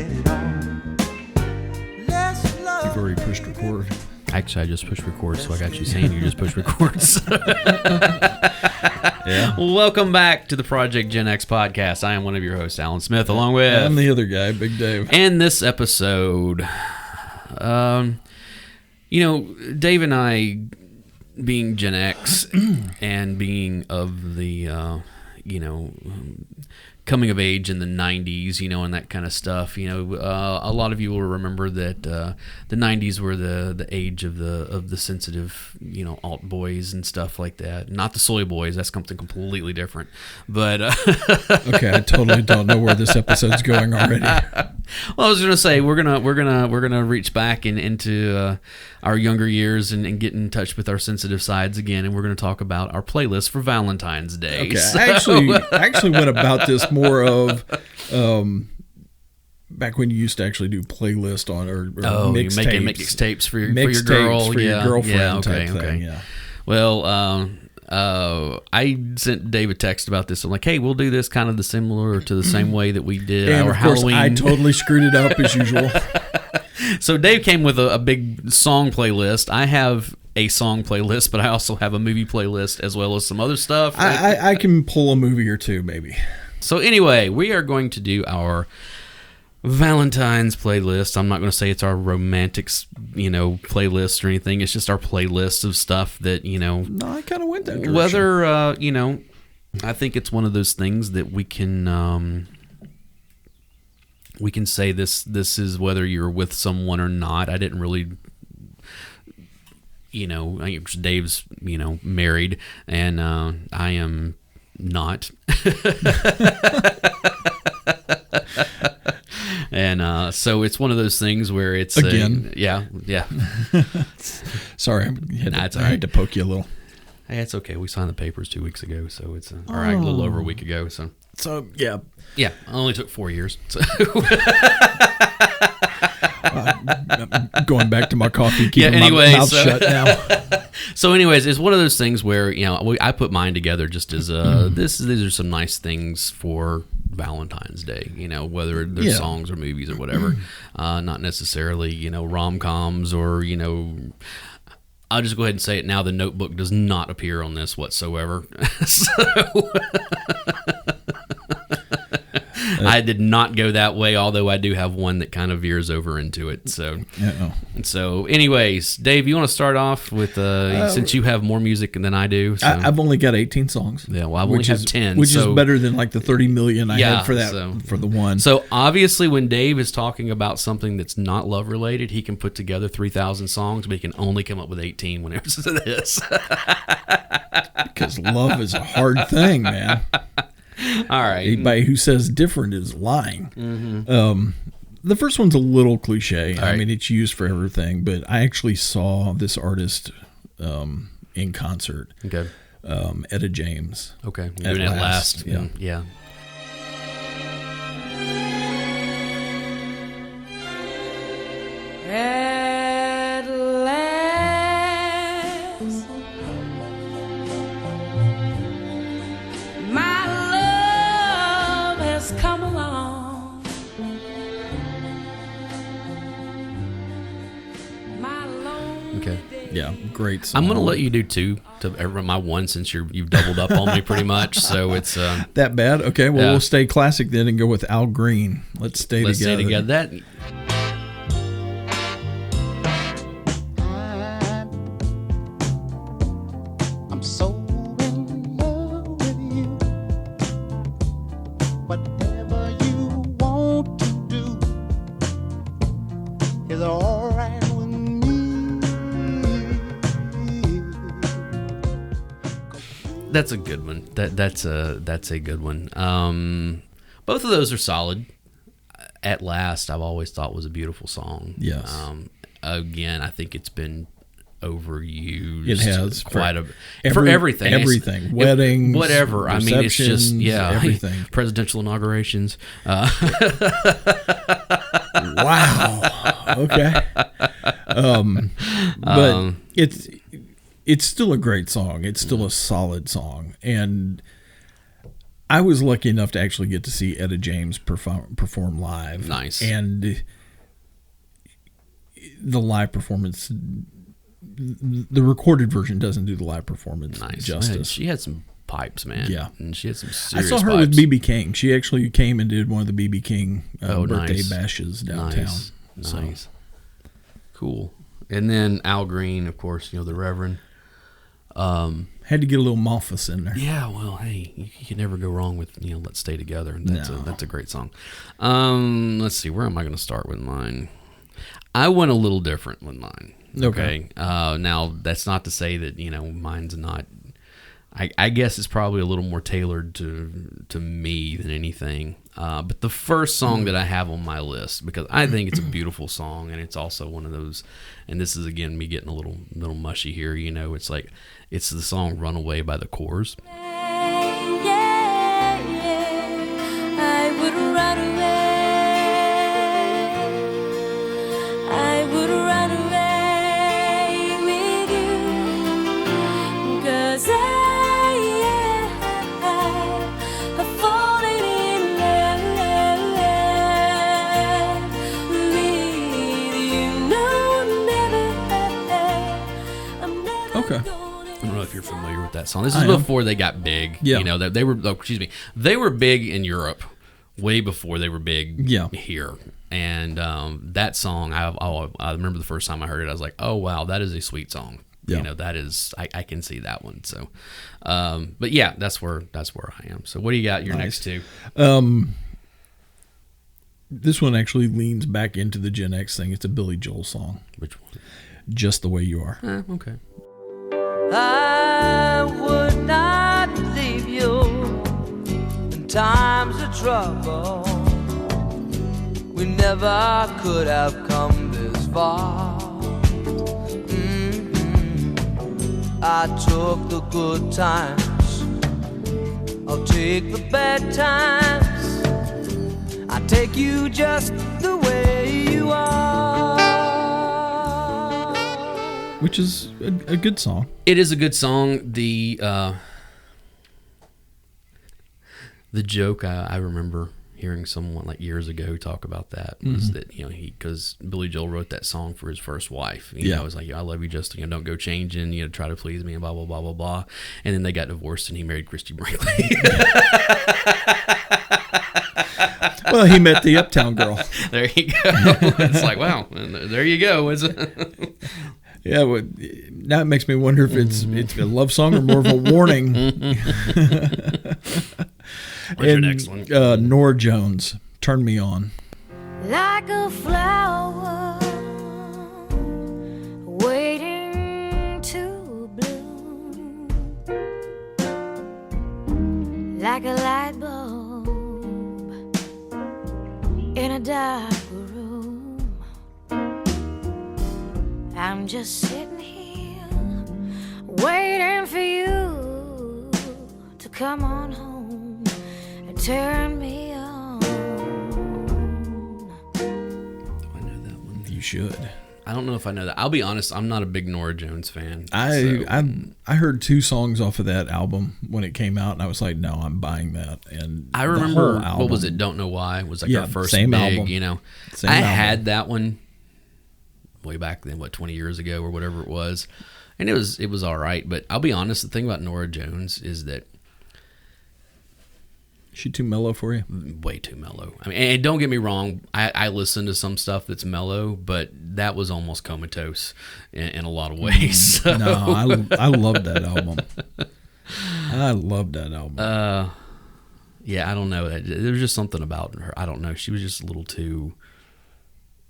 get it on. Let's love. You've already pushed record. Actually, I just pushed record, so I got you saying you just pushed record. Yeah. Welcome back to the Project Gen X podcast. I am one of your hosts, Alan Smith, along with... I'm the other guy, Big Dave. And this episode, Dave and I, being Gen X and being of the, coming of age in the 90s, and that kind of stuff, a lot of you will remember that the 90s were the age of the sensitive, alt boys and stuff like that. Not the soy boys, that's something completely different. But okay, I totally don't know where this episode's going already. Well, I was gonna say we're gonna reach back into our younger years and get in touch with our sensitive sides again, and we're gonna talk about our playlist for Valentine's Day. Okay, So- I actually went about this more of back when you used to actually do playlist on or you're making mixtapes for your girl, for your girlfriend okay. type thing. Yeah. Well, I sent Dave a text about this. I'm like, hey, we'll do this kind of the similar to the same way that we did And our of course, Halloween. I totally screwed it up as usual. So Dave came with a big song playlist. I have a song playlist, but I also have a movie playlist as well as some other stuff. I can pull a movie or two, maybe. So anyway, we are going to do our Valentine's playlist. I'm not going to say it's our romantics, playlist or anything. It's just our playlist of stuff that, No, I kind of went that direction. whether, I think it's one of those things that we can say this is whether you're with someone or not. I didn't really, I think Dave's, married, and I am not. And so it's one of those things where it's again. Yeah. Sorry, It's all I had to poke you a little. Hey, it's okay. We signed the papers 2 weeks ago, so it's or a little over a week ago. So Yeah, it only took 4 years. So. Going back to my coffee, keeping my mouth shut now. So anyways, it's one of those things where, I put mine together just as these are some nice things for Valentine's Day, whether they're songs or movies or whatever. Not necessarily, rom-coms or, I'll just go ahead and say it now. The Notebook does not appear on this whatsoever. So I did not go that way, although I do have one that kind of veers over into it. So, So anyways, Dave, you want to start off with, since you have more music than I do. So. I've only got 18 songs. Yeah, well, I've only have 10. Which is better than like the 30 million I had for that, so, for the one. So obviously when Dave is talking about something that's not love related, he can put together 3,000 songs, but he can only come up with 18 whenever it's this. Because love is a hard thing, man. All right. Anybody who says different is lying. Mm-hmm. The first one's a little cliche. All right. I mean, it's used for everything, but I actually saw this artist in concert. Okay. Etta James. Okay. You're doing it last. Yeah. Yeah. At last, my love has come along. My lonely Okay. Yeah, great song. I'm going to let you do two to my one since you've doubled up on me pretty much. So it's that bad? Okay, well, we'll stay classic then and go with Al Green. Let's stay together. Stay together. That. I'm so in love with you. Whatever you want to do is all right with me. That's a good one. That's a good one. Both of those are solid. At Last, I've always thought was a beautiful song. Yes. Again, I think it's been overused. It has quite for everything. everything, Weddings, whatever. I mean, it's just everything. Presidential inaugurations. Wow. Okay. But it's still a great song. It's still a solid song, and I was lucky enough to actually get to see Etta James perform live. Nice. And the live performance, the recorded version doesn't do the live performance justice. Man, she had some pipes, man. Yeah. And she had some I serious saw her pipes. with B.B. King. She actually came and did one of the B.B. King birthday nice. bashes downtown. Nice. Cool. And then Al Green, of course, the Reverend. Had to get a little Malphus in there. Yeah, well, hey, you can never go wrong with Let's Stay Together. That's a great song. Let's see, where am I going to start with mine? I went a little different with mine. Okay. Now that's not to say that mine's not. I guess it's probably a little more tailored to me than anything. But the first song that I have on my list, because I think it's a beautiful song, and it's also one of those, and this is again me getting a little mushy here. It's the song "Runaway" by the Corrs. I would run away. I would run away with you, 'cause I've fallen in love with you. No, never. I'm never Okay. I don't know if you're familiar with that song. This is I am. before they got big. Yeah. They were. Oh, excuse me. They were big in Europe, way before they were big here. And that song, I remember the first time I heard it, I was like, oh wow, that is a sweet song. Yeah. That is. I can see that one. So, but yeah, that's where I am. So, what do you got? Your next two? This one actually leans back into the Gen X thing. It's a Billy Joel song. Which one? Just the Way You Are. Okay. I would not leave you in times of trouble. We never could have come this far. I took the good times, I'll take the bad times. I take you just the way you are. Which is a good song. It is a good song. The joke I remember hearing someone like years ago talk about that was that because Billy Joel wrote that song for his first wife. It was like, I love you, just don't go changing, try to please me and blah blah blah blah blah. And then they got divorced and he married Christy Brinkley. Well, he met the Uptown Girl. There you go. It's like, wow, there you go. Yeah, well, now it makes me wonder if it's a love song or more of a warning. What's your next one? Norah Jones, Turn Me On. like a flower waiting to bloom, like a light bulb in a dark room. I'm just sitting here waiting for you to come on home and turn me on. I know that one. You should. I don't know if I know that. I'll be honest, I'm not a big Norah Jones fan. I heard 2 songs off of that album when it came out, and I was like, no, I'm buying that. And I the remember, whole album, what was it? Don't Know Why was like Yeah, our first same big, album. Same I album. had that one way back then, 20 years ago or whatever it was. And it was all right. But I'll be honest, the thing about Norah Jones is that She too mellow for you? way too mellow. I mean, and don't get me wrong, I listen to some stuff that's mellow, but that was almost comatose in a lot of ways. So. No, I love that album. I love that album. Yeah, I don't know. There was just something about her. I don't know. She was just a little too,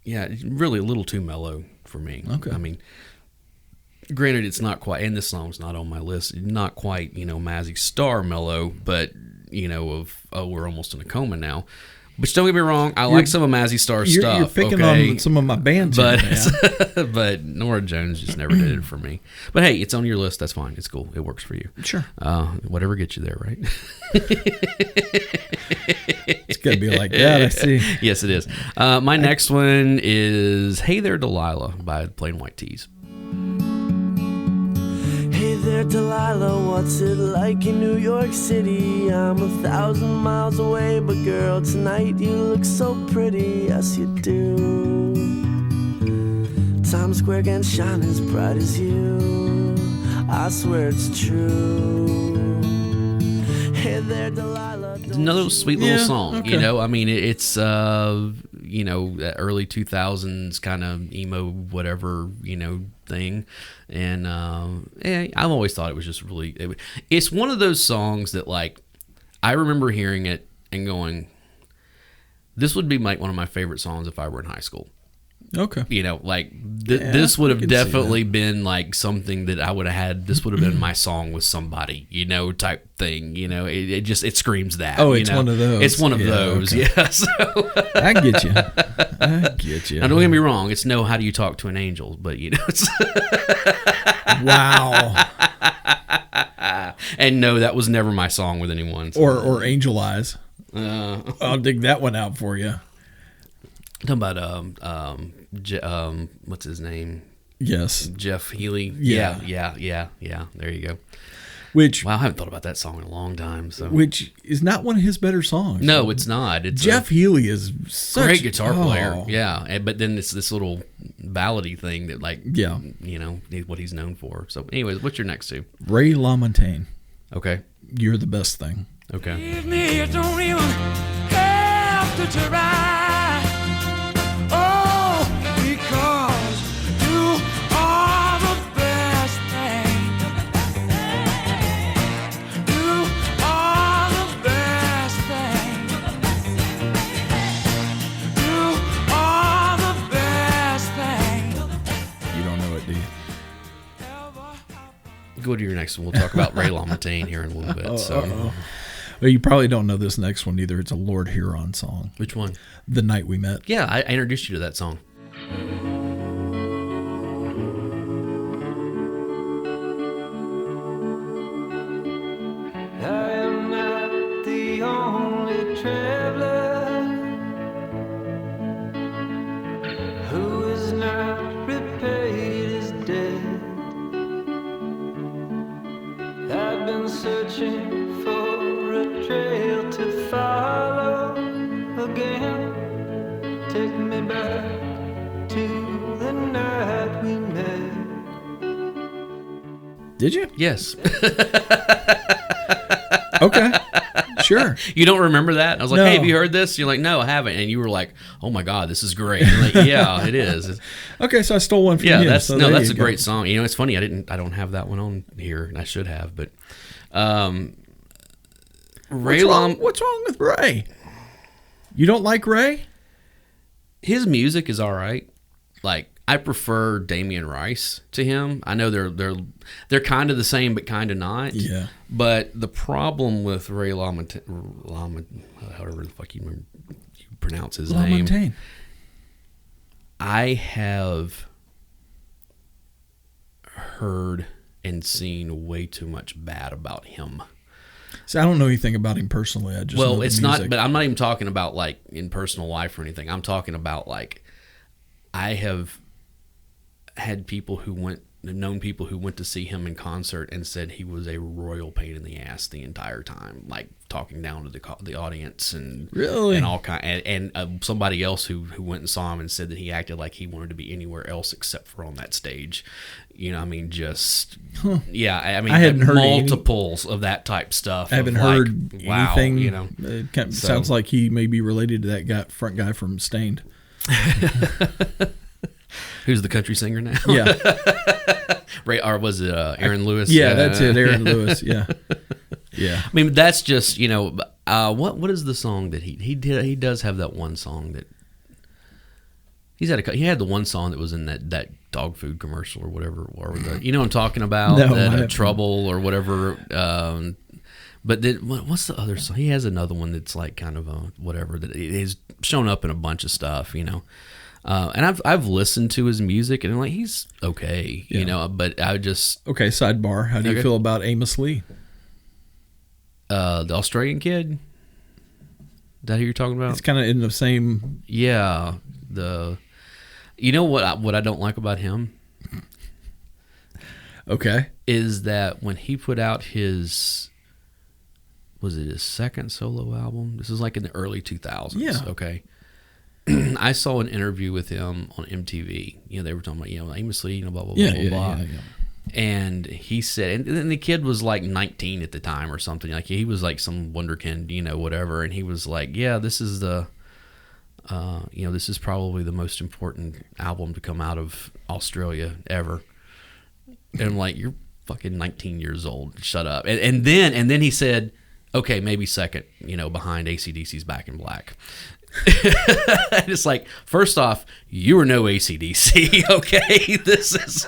really a little too mellow for me. Okay. I mean, granted, it's not quite, and this song's not on my list, not quite, Mazzy Star mellow, but, we're almost in a coma now. But don't get me wrong, I like some of Mazzy Star's stuff. You're picking okay? on some of my bands, But here, man. but Norah Jones just never did it for me. But hey, it's on your list. That's fine. It's cool. It works for you. Sure. Whatever gets you there, right? It's going to be like that, I see. Yes, it is. My next one is "Hey There, Delilah" by Plain White Tees. Hey there, Delilah, what's it like in New York City? I'm 1,000 miles away, but girl, tonight you look so pretty, yes you do. Times Square can shine as bright as you, I swear it's true. Hey there, Delilah. It's another sweet little song, okay. you know. I mean, it's you know, that early 2000s kind of emo whatever, you know, thing. And I've always thought it was just really. It's one of those songs that, like, I remember hearing it and going, "This would be like one of my favorite songs if I were in high school." Okay. You know, like this would I have can see definitely been like something that I would have had. This would have been my song with somebody, you know, type thing. You know, it just screams that. Oh, you it's know? one of those. It's one of Yeah, those. okay. Yeah. So. I get you. I get you. Now, don't get me wrong. It's no, how do you talk to an angel? But you know, it's Wow. and no, that was never my song with anyone. So. Or Angel Eyes. I'll dig that one out for you. Talking about what's his name? Yes. Jeff Healy. Yeah. Yeah. There you go. Which Wow, I haven't thought about that song in a long time. So which is not one of his better songs. no, it's not. It's Jeff Healy is such great guitar player. Oh. Yeah, but then it's this little ballady thing that, like, Yeah. you know, what he's known for. So, anyways, what's your next two? Ray LaMontagne. Okay. You're the best thing. Okay. Leave me, you don't even have to try. Oh, because you are the best thing. You are the best thing. You are the best thing. You don't know it, do you? Go to your next one. We'll talk about Ray LaMontagne here in a little bit. So, Well, you probably don't know this next one either. It's a Lord Huron song. which one? The Night We Met. Yeah, I introduced you to that song. I am not the only traveler who is not repaid his debt. I've been searching for a trail to follow again. Take me back to the night we met. Did you? Yes. Okay. Sure. You don't remember that? I was like, No. hey, have you heard this? You're like, no, I haven't. And you were like, oh my God, this is great. I'm like, yeah, it is. Okay, so I stole one from Yeah, you. that's so there that's you a go. great song. You know, it's funny. I don't have that one on here, and I should have. But Ray What's wrong with Ray? You don't like Ray? his music is all right. Like, I prefer Damian Rice to him. I know they're kind of the same, but kind of not. Yeah. But the problem with Ray however the fuck you pronounce his name. LaMontagne. I have heard and seen way too much bad about him. So I don't know anything about him personally. I just know Well, the it's music. not, but I'm not even talking about like in personal life or anything. I'm talking about like I have had people who known people who went to see him in concert and said he was a royal pain in the ass the entire time, like talking down to the audience and Really? and all kind and somebody else who went and saw him and said that he acted like he wanted to be anywhere else except for on that stage. You know, I mean, just yeah. I mean, I hadn't heard multiples of that type stuff. I haven't of like, heard wow, anything. You know, It kind of So- sounds like he may be related to that front guy from Stained. who's the country singer now? Yeah. Ray, or was it Aaron Lewis? Yeah, that's it. Aaron Lewis. Yeah. Yeah. I mean, that's just, you know, what is the song that he did? He does have that one song that he had the one song that was in that dog food commercial or whatever, or you know what I'm talking about? No, I that haven't. Trouble or whatever. But then what's the other song? He has another one that's like kind of a whatever that is shown up in a bunch of stuff, you know. And I've listened to his music and I'm like, he's okay, you know, but I just Okay, sidebar. How do you Okay. feel about Amos Lee? the Australian kid. Is that who you're talking about? It's kind of in the same. Yeah, you know what I don't like about him? Okay. is that when he put out his second solo album? This is like in the early 2000s. Yeah. Okay. I saw an interview with him on MTV. They were talking about, aimlessly, blah, blah, blah, blah, blah. And he said, and the kid was like 19 at the time or something. Like he was like some wonderkind, whatever. And he was like, yeah, this is this is probably the most important album to come out of Australia ever. And I'm like, you're fucking 19 years old. Shut up. And then he said, okay, maybe second, behind AC/DC's Back in Black. It's like, first off, you were no AC/DC, okay? This is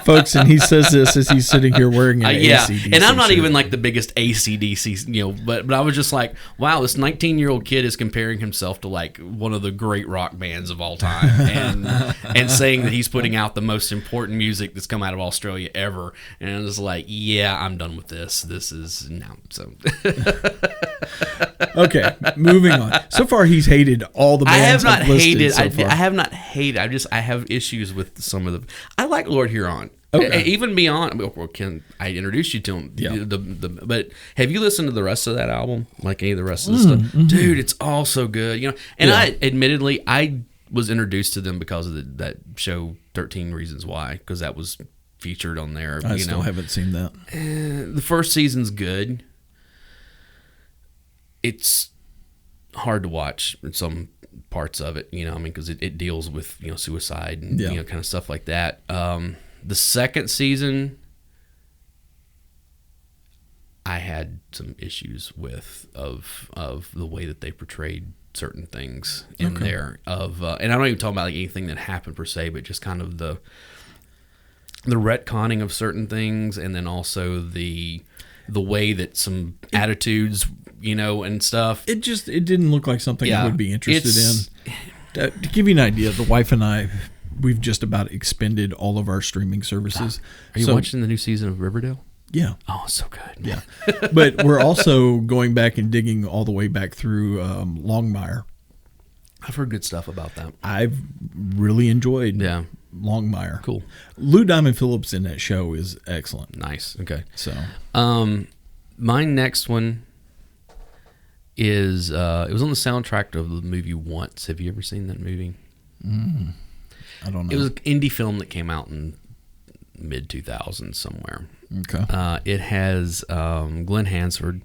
folks, and he says this as he's sitting here wearing an AC/DC and I'm not shirt. even like the biggest AC/DC, but I was just like, wow, this 19-year-old kid is comparing himself to like one of the great rock bands of all time, and saying that he's putting out the most important music that's come out of Australia ever. And I was like, yeah, I'm done with this. This is no. So okay, moving on. So far, he's hated all the bands. I have not I've listed hated. so far. I have not hated. I have issues with some of the. I like Lord Huron. Okay. Even beyond. Well, I introduced you to him? Yeah. But have you listened to the rest of that album? Like any of the rest of the stuff, dude? It's all so good. And I admittedly I was introduced to them because of that show 13 Reasons Why, because that was featured on there. I still haven't seen that. The first season's good. It's hard to watch in some parts of it, because it deals with, suicide and, kind of stuff like that. The second season, I had some issues with of the way that they portrayed certain things in there and I'm not even talking about like anything that happened per se, but just kind of the retconning of certain things, and then also the way that some attitudes, and stuff. It didn't look like something I would be interested in. To give you an idea, the wife and I, we've just about expended all of our streaming services. Are you watching the new season of Riverdale? Yeah. Oh, it's so good. Yeah. But we're also going back and digging all the way back through Longmire. I've heard good stuff about that. I've really enjoyed Longmire. Cool. Lou Diamond Phillips in that show is excellent. Nice. Okay. So, my next one is it was on the soundtrack of the movie Once. Have you ever seen that movie? I don't know. It was an indie film that came out in mid 2000s somewhere. Okay. It has Glenn Hansford.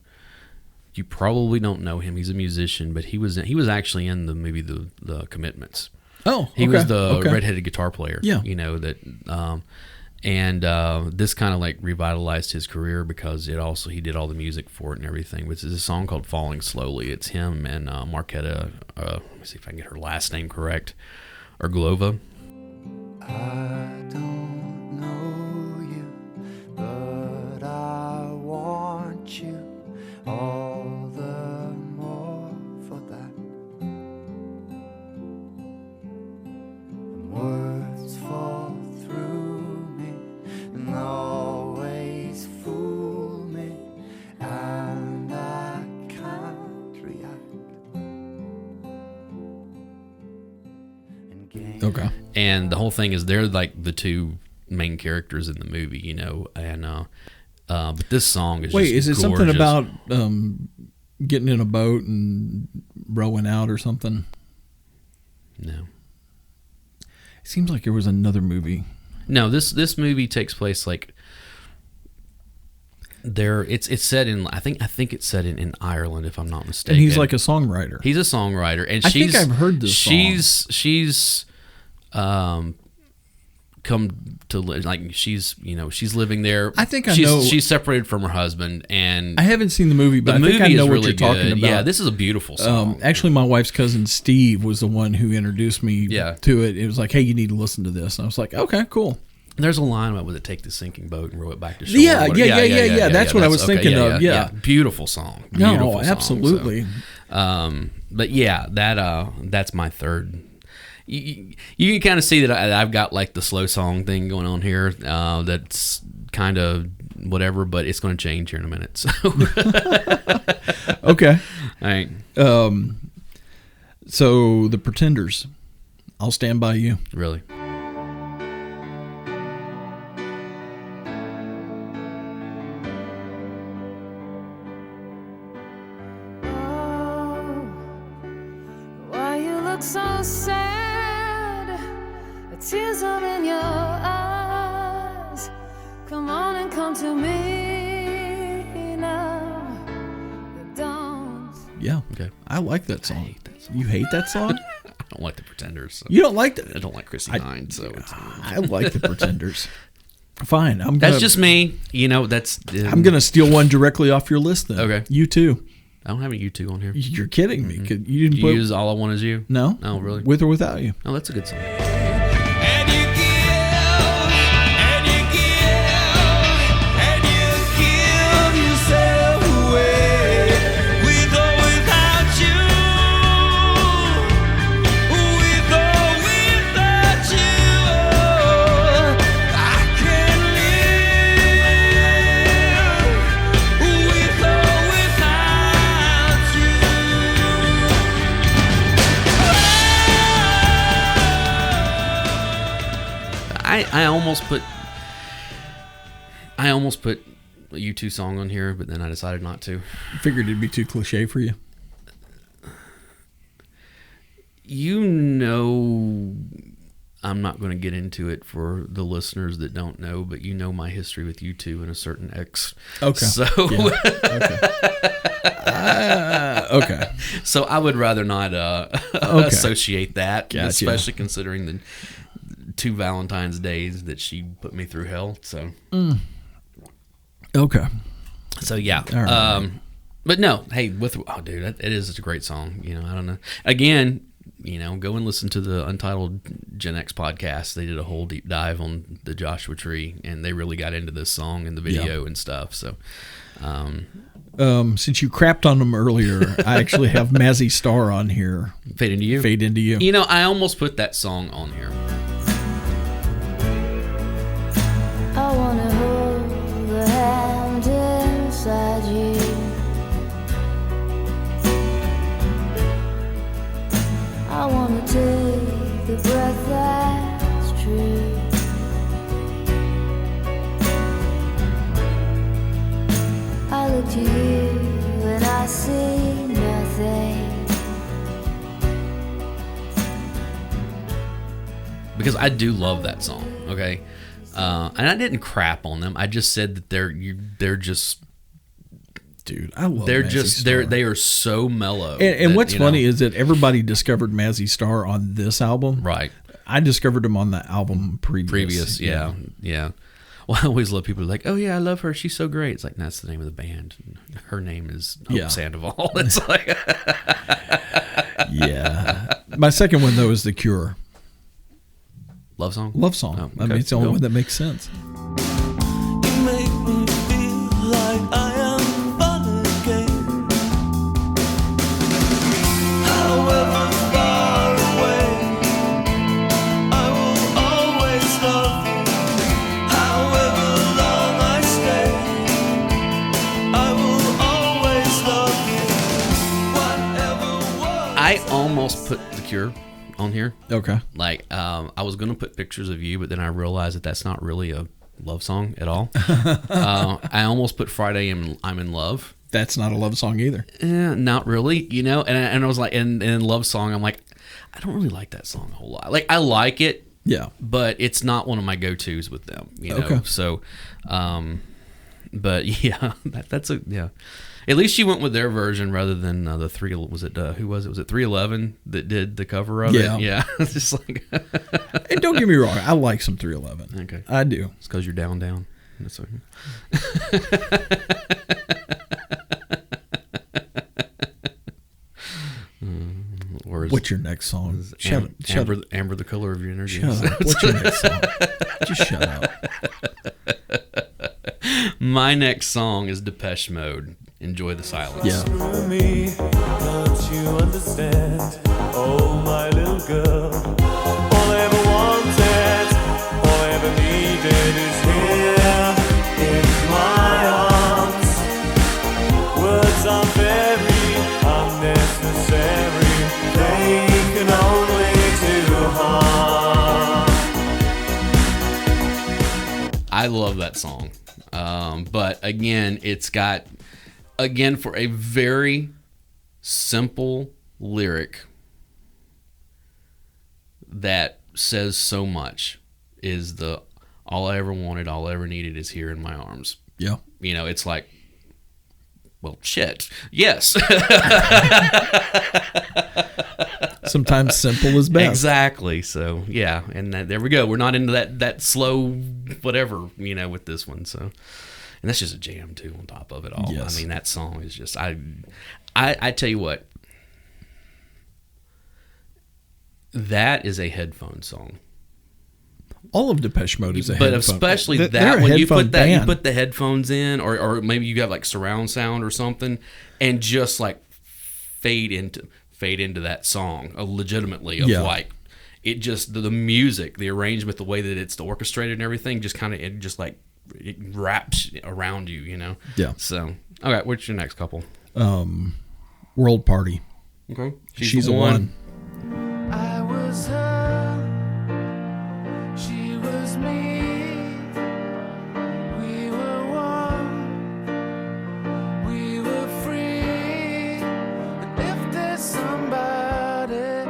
You probably don't know him. He's a musician, but he was actually in the movie The Commitments. Oh, he was the redheaded guitar player. Yeah. This kind of like revitalized his career because he did all the music for it and everything. Which is a song called "Falling Slowly." It's him and Marketa. Let me see if I can get her last name correct. Arglova. I don't know you, but I want you all the more for that. Words fall through me and always fool me, and I can't react. Okay. And the whole thing is they're like the two main characters in the movie, but this song is Wait, just is it gorgeous. something about getting in a boat and rowing out or something? No. It seems like there was another movie. No, this movie takes place like there. It's set in I think it's set in Ireland, if I'm not mistaken. And he's like a songwriter. He's a songwriter, and I think I've heard this song. She's come to like she's living there. I think I she's, know. she's separated from her husband, and I haven't seen the movie, but the I movie think I know is what really you're talking good. about. Yeah, this is a beautiful song. Actually, my wife's cousin Steve was the one who introduced me to it. It was like, hey, you need to listen to this. And I was like, okay, cool. There's a line about, would it take the sinking boat and row it back to shore? Yeah. That's what I was thinking of. Yeah. Beautiful song. Beautiful song, absolutely. But yeah, that's my third. You can kind of see that I've got like the slow song thing going on here. That's kind of whatever, but it's going to change here in a minute. So okay. All right. So the Pretenders. I'll Stand By You. Really. look so sad. The tears are in your eyes. Come on and come to me now. You don't. Yeah. Okay. I like that song. I hate that song. You hate that song? I don't like the Pretenders. So. You don't like that? I don't like Chrissy Hynde, so it's, I like the Pretenders. Fine. That's just me. You know, that's... I'm going to steal one directly off your list then. Okay. U2. I don't have a U2 on here. You're kidding me. Mm-hmm. You didn't You use All I Want Is You? No. Oh, really? With or without you? Oh, that's a good song. And you give, and you give, and you give yourself away with or without you, with or without you. I can't live with or without you. I almost put a U2 song on here, but then I decided not to. Figured it'd be too cliche for you. You know, I'm not going to get into it for the listeners that don't know, but you know my history with U2 and a certain ex. Okay. So, Yeah. Okay. so I would rather not associate that, Gotcha. especially considering the 2 Valentine's days that she put me through hell. So, Okay. so yeah. All right. But no, hey, dude, it is such a great song. You know, I don't know. Again, you know, go and listen to the Untitled Gen X podcast. They did a whole deep dive on the Joshua Tree, and they really got into this song and the video and stuff. So, Since you crapped on them earlier, I actually have Mazzy Star on here. Fade Into You. Fade Into You. You know, I almost put that song on here. I wanna hold the hand inside you. I wanna take the breath that's true. I look to you and I see nothing. Because I do love that song, okay? And I didn't crap on them. I just said that they're just... Dude, I love They're Mazzy just Star. they are so mellow. And that, what's you know, funny is that everybody discovered Mazzy Star on this album. right? I discovered him on the album previous. Yeah. Well, I always love people like, oh yeah, I love her. She's so great. It's like that's the name of the band. Her name is Hope Sandoval. It's like, Yeah. My second one though is The Cure. love song. Love song. Oh, I mean, okay, it's the only cool. one that makes sense. You make me feel like I am fun again. However far away, I will always love you. However long I stay, I will always love you. Whatever was. I almost put The Cure on here. Okay. Like, I was gonna put Pictures of You, but then I realized that that's not really a love song at all. I almost put Friday and I'm in Love. That's not a love song either. Not really, you know. And I was like, and Love Song, I'm like, I don't really like that song a whole lot. Like, I like it, Yeah. but it's not one of my go-tos with them, you know. Okay. So, but yeah, that's a yeah. At least she went with their version rather than the who was it? Was it 311 that did the cover of Yeah. it? Yeah, it's just like And don't get me wrong, I like some 311. okay, I do. it's because you're down. That's okay. Or is What's your next song? Shut up. Amber, the color of your energy. Shut up. What's your next song? Just shut up. My next song is Depeche Mode. Enjoy the Silence. Yeah. For me, don't you understand? Oh, my little girl. All I ever wanted, all I ever needed is here in my arms. Words are very unnecessary. They can only do harm. I love that song. But again, it's got, for a very simple lyric, that says so much is the all I ever wanted, all I ever needed is here in my arms. Yeah. You know, it's like, well, shit. Yes. Sometimes simple is best. Exactly. So, yeah. And there we go. We're not into that slow whatever, you know, with this one. So, and that's just a jam, too, on top of it all. Yes. I mean, that song is just, I tell you what, that is a headphone song. All of Depeche Mode is a but headphone. especially They're that a when you headphone put that band. you put the headphones in, or maybe you got like surround sound or something, and just like fade into that song legitimately of like it just the music, the arrangement, the way that it's orchestrated and everything, just kind of it wraps around you, you know. Yeah. So okay, what's your next couple? World Party. Okay, She's the one. I was her, she was me. We were one, we were free. And if there's somebody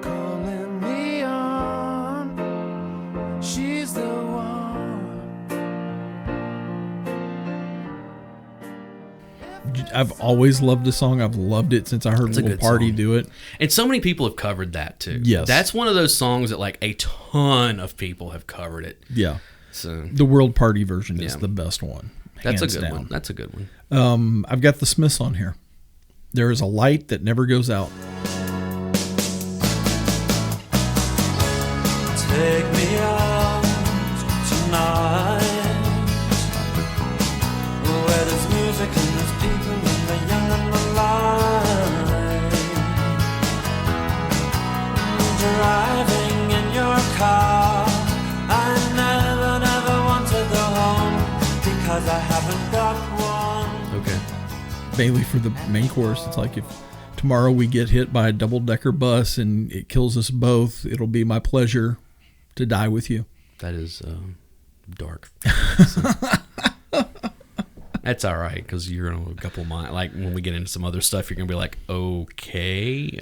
calling me on, she's the one. I've always loved the song. I've loved it since I heard World Party do it. And so many people have covered that too. Yes. That's one of those songs that like a ton of people have covered it. Yeah. So The World Party version is the best one. that's a hands good down. one. That's a good one. I've got the Smiths on here. There is a light that never goes out. Take me out tonight, where there's music and there's people and the young and the light. Driving in your car, I never want to go home because I haven't got one. Okay. Bailey for the main chorus. It's like, if tomorrow we get hit by a double-decker bus and it kills us both, it'll be my pleasure to die with you. That is dark. That's all right, because you're in a couple of like when we get into some other stuff, you're gonna be like, okay.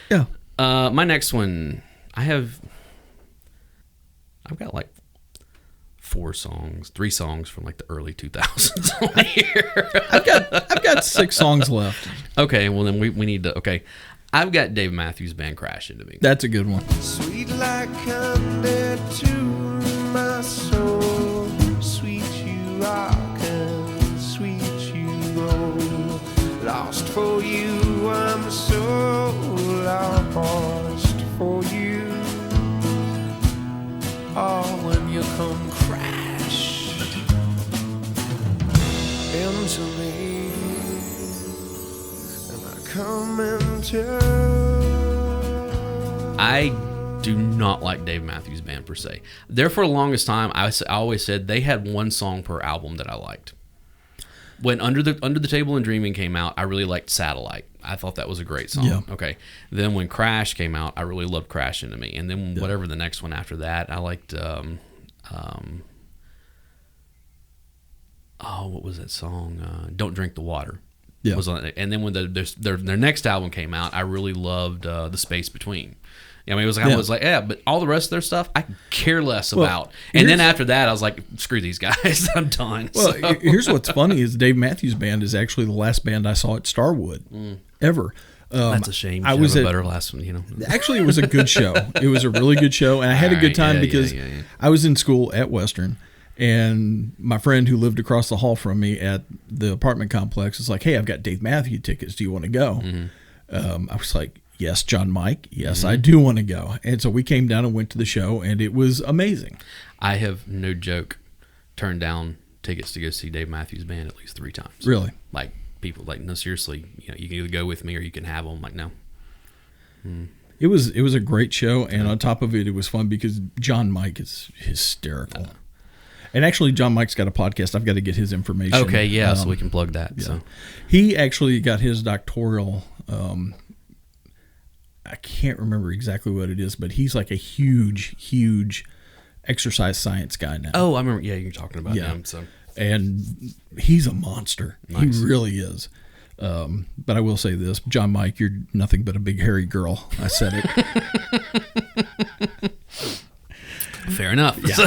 Yeah. My next one, I've got like 3 songs from like the early 2000s on here. I've got 6 songs left. Okay, well then we need to. Okay, I've got Dave Matthews Band Crash Into Me. That's a good one. Sweet like candy to my soul. Sweet you rock and sweet you roll. Lost for you, I'm so lost for you. Oh, when you come crash into me, and I come into. I do not like Dave Matthews Band per se. There for the longest time, I always said they had one song per album that I liked. When Under the Table and Dreaming came out, I really liked Satellite. I thought that was a great song. Yeah. Okay. Then when Crash came out, I really loved Crash Into Me. And then whatever the next one after that, I liked what was that song? Don't Drink the Water. Yeah. Was on it. And then when their next album came out, I really loved The Space Between. I mean, I was like, but all the rest of their stuff, I care less about. And then after that, I was like, screw these guys, I'm done. Well, So- here's what's funny is Dave Matthews Band is actually the last band I saw at Starwood ever. That's a shame. I was a at, better last one, you know. Actually, it was a good show. It was a really good show, and I had a good time because I was in school at Western, and my friend who lived across the hall from me at the apartment complex was like, "Hey, I've got Dave Matthews tickets. Do you want to go?" I was like, "Yes, John Mike. Yes, I do want to go." And so we came down and went to the show, and it was amazing. I have, no joke, turned down tickets to go see Dave Matthews Band at least 3 times. Really? Like, people like, no, seriously, you can either go with me or you can have them. Like, no. It was a great show, and on top of it, it was fun because John Mike is hysterical. And actually, John Mike's got a podcast. I've got to get his information. Okay, yeah, so we can plug that. Yeah. So He actually got his doctoral. I can't remember exactly what it is, but he's like a huge exercise science guy now. Oh, I remember. Yeah, you're talking about him. So And he's a monster. Nice. He really is. But I will say this, John Mike, you're nothing but a big hairy girl. I said it. Fair enough. Yeah.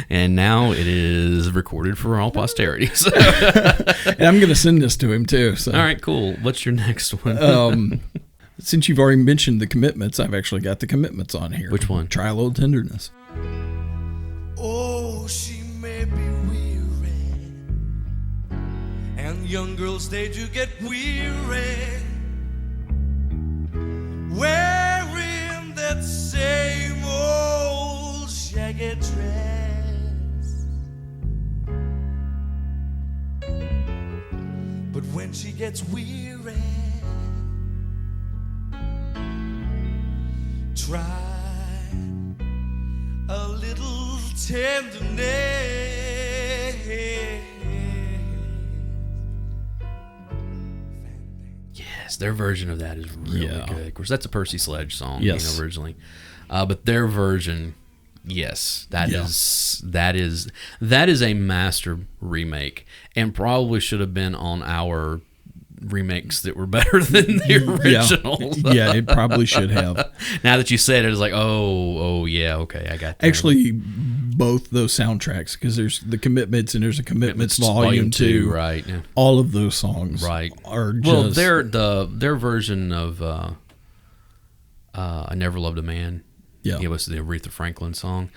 And now it is recorded for all posterity. So. And I'm going to send this to him too. So. All right, cool. What's your next one? Since you've already mentioned the Commitments, I've actually got the Commitments on here. Which one? Try a Little Tenderness. Oh, she may be weary, and young girls, they do get weary, wearing that same old shaggy dress. But when she gets weary, try a little tenderness. Yes, their version of that is really good. Of course, that's a Percy Sledge song, Yes. originally. But their version, yes, that is a master remake, and probably should have been on our remakes that were better than the originals. Yeah, it probably should have. Now that you said it, it's like, oh yeah, okay, I got that. Actually, both those soundtracks, because there's the Commitments and there's a Commitments Volume 2. Right. Yeah. All of those songs are just... Well, their version of I Never Loved a Man, it was the Aretha Franklin song.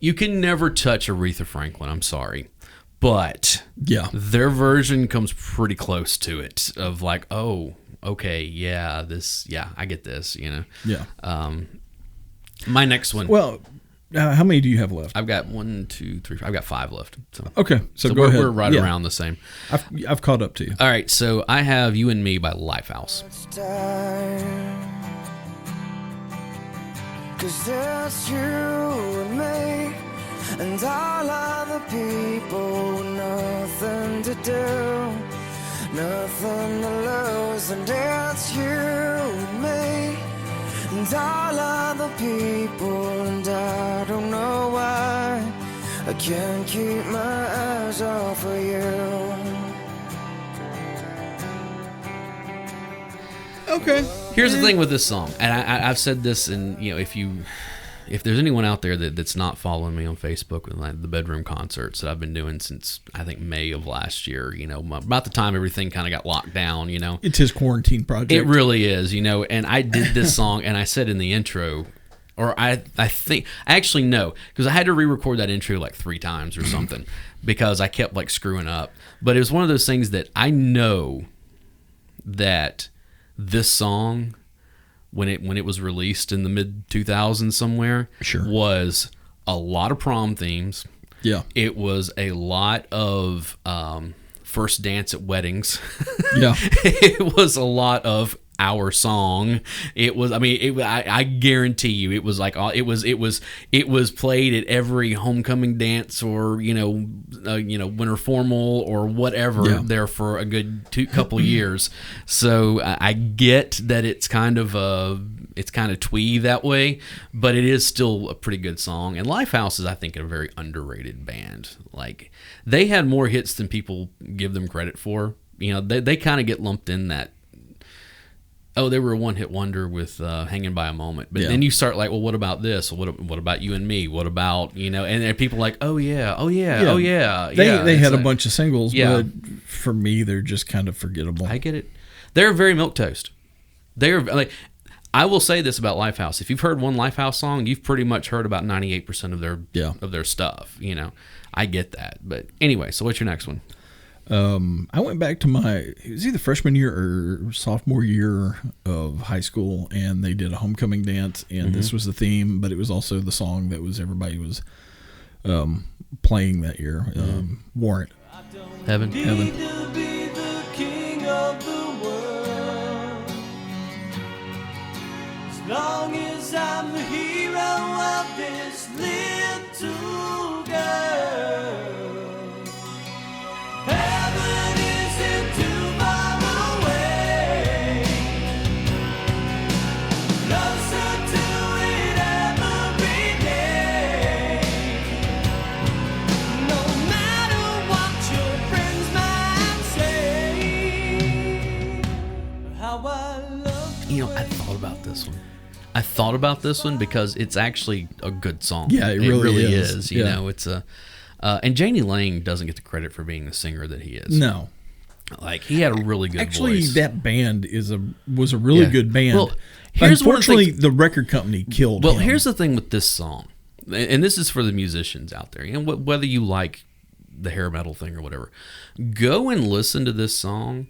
You can never touch Aretha Franklin, I'm sorry. But their version comes pretty close to it, of like, oh, okay, I get this, Yeah. My next one. Well, how many do you have left? I've got 1, 2, 3, 4. I've got 5 left. So. Okay, so go we're, ahead. We're right around the same. I've caught up to you. All right, so I have You and Me by Lifehouse. Cause there's you and me and all other people with nothing to do, nothing to lose. And it's you and me and all other people, and I don't know why I can't keep my eyes off of you. Okay. Here's the thing with this song, and I've said this, and if there's anyone out there that's not following me on Facebook with like the bedroom concerts that I've been doing since I think May of last year, about the time everything kind of got locked down, It's his quarantine project. It really is, and I did this song, and I said in the intro, or I think, actually no, because I had to re-record that intro like 3 times or something because I kept like screwing up. But it was one of those things that I know that this song, when it was released in the mid 2000s somewhere, was a lot of prom themes. Yeah, it was a lot of first dance at weddings. Yeah, it was a lot of our song. It was. I mean, I guarantee you, it was like it was played at every homecoming dance or winter formal or whatever there for a good couple years. So I get that it's kind of twee that way, but it is still a pretty good song. And Lifehouse is, I think, a very underrated band. Like, they had more hits than people give them credit for. They kind of get lumped in that. Oh, they were a one-hit wonder with Hanging by a Moment. But then you start like, well, what about this? What about You and Me? What about, and people are like, oh, yeah. They had a bunch of singles, but for me, they're just kind of forgettable. I get it. They're very milquetoast. They're like, I will say this about Lifehouse. If you've heard one Lifehouse song, you've pretty much heard about 98% of their stuff. I get that. But anyway, so what's your next one? I went back to it was either freshman year or sophomore year of high school, and they did a homecoming dance, and this was the theme, but it was also the song that everybody was playing that year. Warrant. Heaven. To be the king of the world. As long as I'm the hero of this little girl. Heaven isn't too far away. Closer to it every day. No matter what your friends might say. How I love I thought about this one. I thought about this one because it's actually a good song. Yeah, it really is. You Yeah. know, it's a and Janie Lang doesn't get the credit for being the singer that he is. No. Like, he had a really good Actually, voice. that band was a really good band. Well, here's one of the Unfortunately, things- the record company killed Well, him. here's the thing with this song, and this is for the musicians out there. You know, whether you like the hair metal thing or whatever, go and listen to this song.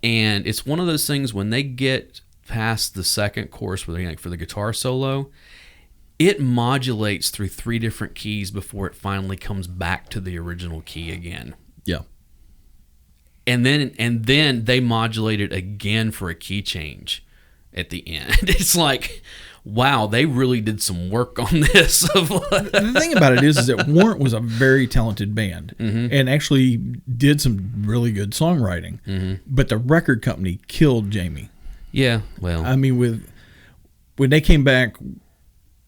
And it's one of those things when they get past the second chorus, where they like for the guitar solo, it modulates through 3 different keys before it finally comes back to the original key again. Yeah. And then they modulate it again for a key change at the end. It's like, wow, they really did some work on this. The thing about it is that Warrant was a very talented band and actually did some really good songwriting. But the record company killed Jamie. Yeah, well, I mean, when they came back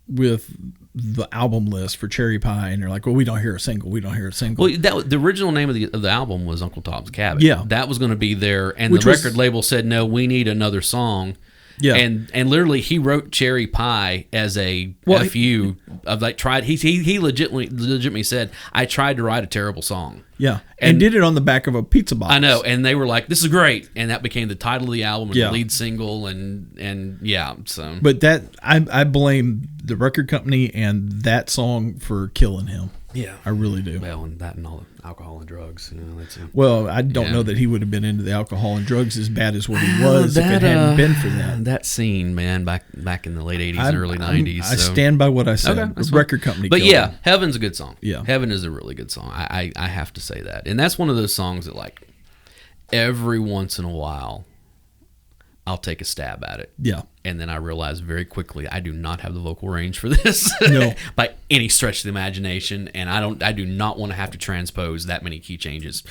with the album list for Cherry Pie, and they're like, well, we don't hear a single. well, the original name of the album was Uncle Tom's Cabin. Yeah. That was going to be there, and Which the was- record label said, no, we need another song. Yeah. And literally he wrote Cherry Pie as a FU of like tried he legitimately said, I tried to write a terrible song. Yeah. And did it on the back of a pizza box. I know, and they were like, this is great, and that became the title of the album and Yeah. the lead single, and yeah, so But that I blame the record company and that song for killing him. yeah, I really do. well, and that and all the alcohol and drugs, you know, that's it. Well, I don't Yeah. know that he would have been into the alcohol and drugs as bad as what he was if it hadn't been for that. That scene, man, back in the late 80s and early 90s. I so. stand by what I said. Okay, the that's fine. record company But killed yeah, him. Heaven's a good song. Yeah. Heaven is a really good song. I have to say that. And that's one of those songs that, like, every once in a while, I'll take a stab at it. Yeah. And then I realize very quickly I do not have the vocal range for this No. by any stretch of the imagination, and I do not want to have to transpose that many key changes.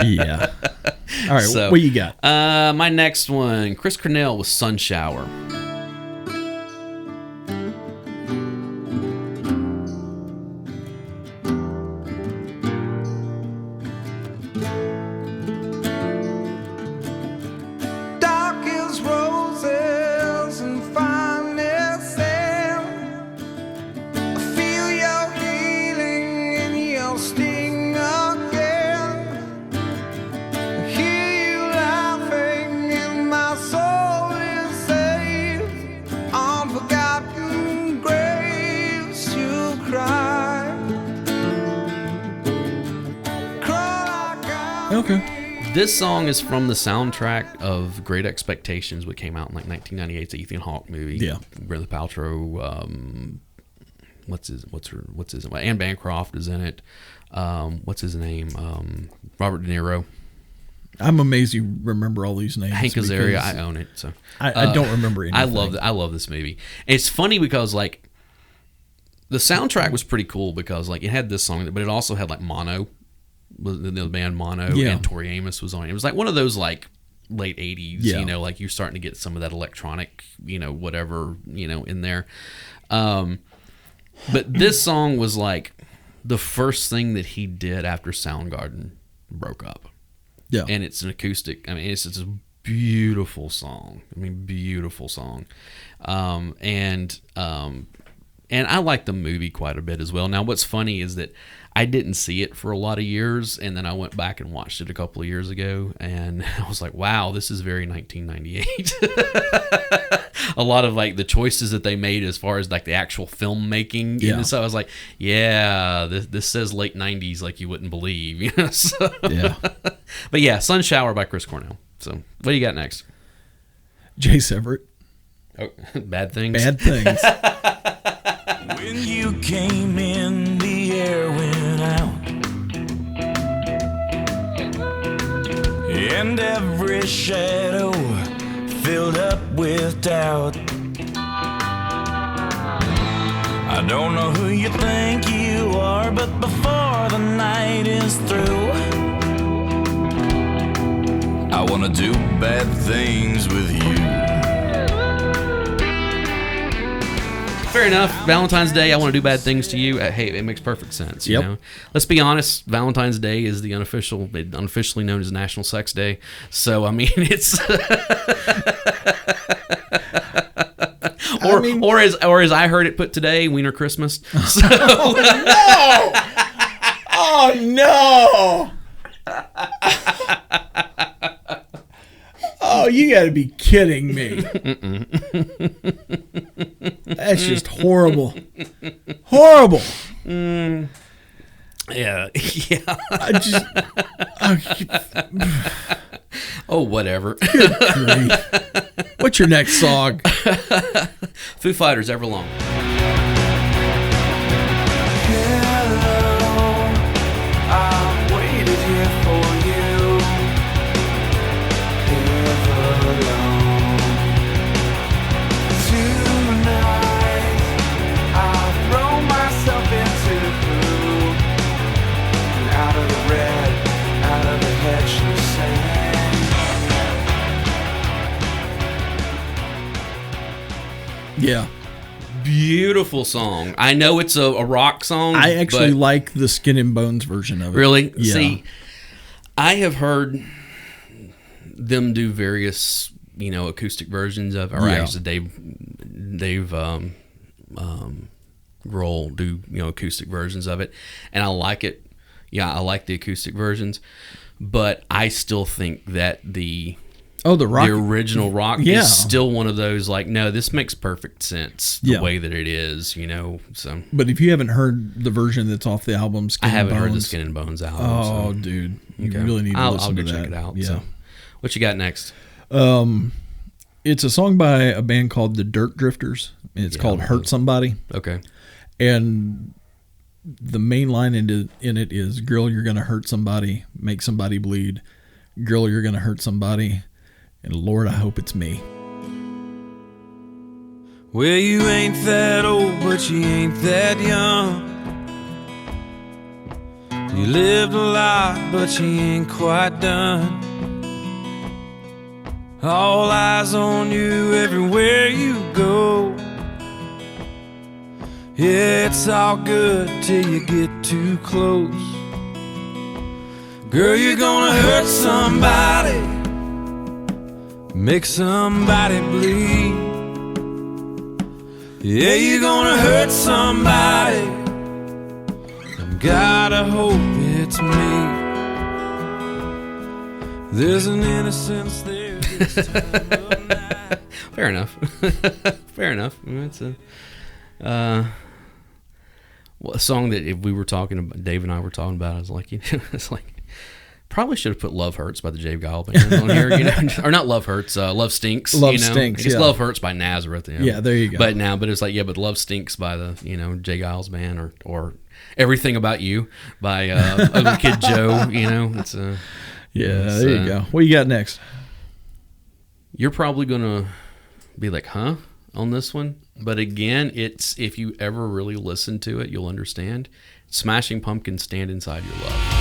Yeah. All right, So, what you got? My next one, Chris Cornell with Sun Shower. Dark as roses and finest sand. I feel your healing in your sting again. I hear you laughing and my soul is saved. On forgotten graves you cry. Crawl like a Okay. This song is from the soundtrack of Great Expectations, which came out in like 1998. It's an Ethan Hawke movie. Yeah. Gwyneth Paltrow. What's his? Anne Bancroft is in it. What's his name? Robert De Niro. I'm amazed you remember all these names. Hank Azaria. because I own it. So I don't remember anything. I love this movie. It's funny because like the soundtrack was pretty cool because like it had this song, but it also had like Mono, the band Mono, Yeah. and Tori Amos was on it. It was like one of those like late 80s, Yeah. you know, like you're starting to get some of that electronic, you know, whatever, you know, in there. But this song was like the first thing that he did after Soundgarden broke up. Yeah. And it's an acoustic. I mean, it's a beautiful song. Beautiful song. And I like the movie quite a bit as well. Now, what's funny is that I didn't see it for a lot of years, and then I went back and watched it a couple of years ago, and I was like, wow, this is very 1998. A lot of like the choices that they made as far as like the actual filmmaking. Yeah. And so I was like, yeah, this says late 90s like you wouldn't believe. You know? So, Yeah. but yeah, Sun Shower by Chris Cornell. So what do you got next? Jay Severett. Oh, Bad Things. Bad Things. When you came in, the air went out, and every shadow filled up with doubt. I don't know who you think you are, but before the night is through, I wanna do bad things with you. Fair enough. Valentine's Day, I want to do bad things to you. Hey, it makes perfect sense. You know? Let's be honest. Valentine's Day is the unofficially known as National Sex Day. So I mean, it's or as I heard it put today, Wiener Christmas. So. Oh no! Oh, you got to be kidding me. That's just horrible. Horrible. Yeah. Oh, whatever. Good grief. What's your next song? Foo Fighters, Everlong. I've waited here for you. Tonight, I'll throw myself into blue. And out of the red, out of the head, she's saying. Yeah. Beautiful song. I know it's a rock song. I actually like the Skin and Bones version of it. Really? Yeah. See, I have heard them do various, acoustic versions of, or actually Dave Grohl do, acoustic versions of it, and I like it. Yeah, I like the acoustic versions, but I still think that the original rock is still one of those, like, no, this makes perfect sense the way that it is, so. But if you haven't heard the version that's off the album Skin and Bones. I haven't heard the Skin and Bones album. Oh, dude. You really need to listen to that. I'll go check it out. Yeah. So. What you got next? It's a song by a band called the Dirt Drifters. It's called Hurt Somebody. Okay. And the main line in it is, girl, you're going to hurt somebody, make somebody bleed. Girl, you're going to hurt somebody. And Lord, I hope it's me. Well, you ain't that old, but you ain't that young. You lived a lot, but you ain't quite done. All eyes on you everywhere you go. Yeah, it's all good till you get too close. Girl, you're gonna hurt somebody, make somebody bleed. Yeah, you're gonna hurt somebody, and gotta hope it's me. There's an innocence there this time of night. Fair enough. Fair enough. It's a song that if we were talking about, Dave and I were talking about, I was like, it's like, probably should have put Love Hurts by the J. Gile Band on here, or not Love Hurts, Love Stinks. Stinks, it's Love Hurts by Nazareth. Yeah, there you go. But it's like, but Love Stinks by the, J. Giles Band, or Everything About You by Ugly Kid Joe, it's there you go. What you got next? You're probably going to be like, huh, on this one. But again, it's, if you ever really listen to it, you'll understand. Smashing Pumpkins, Stand Inside Your Love.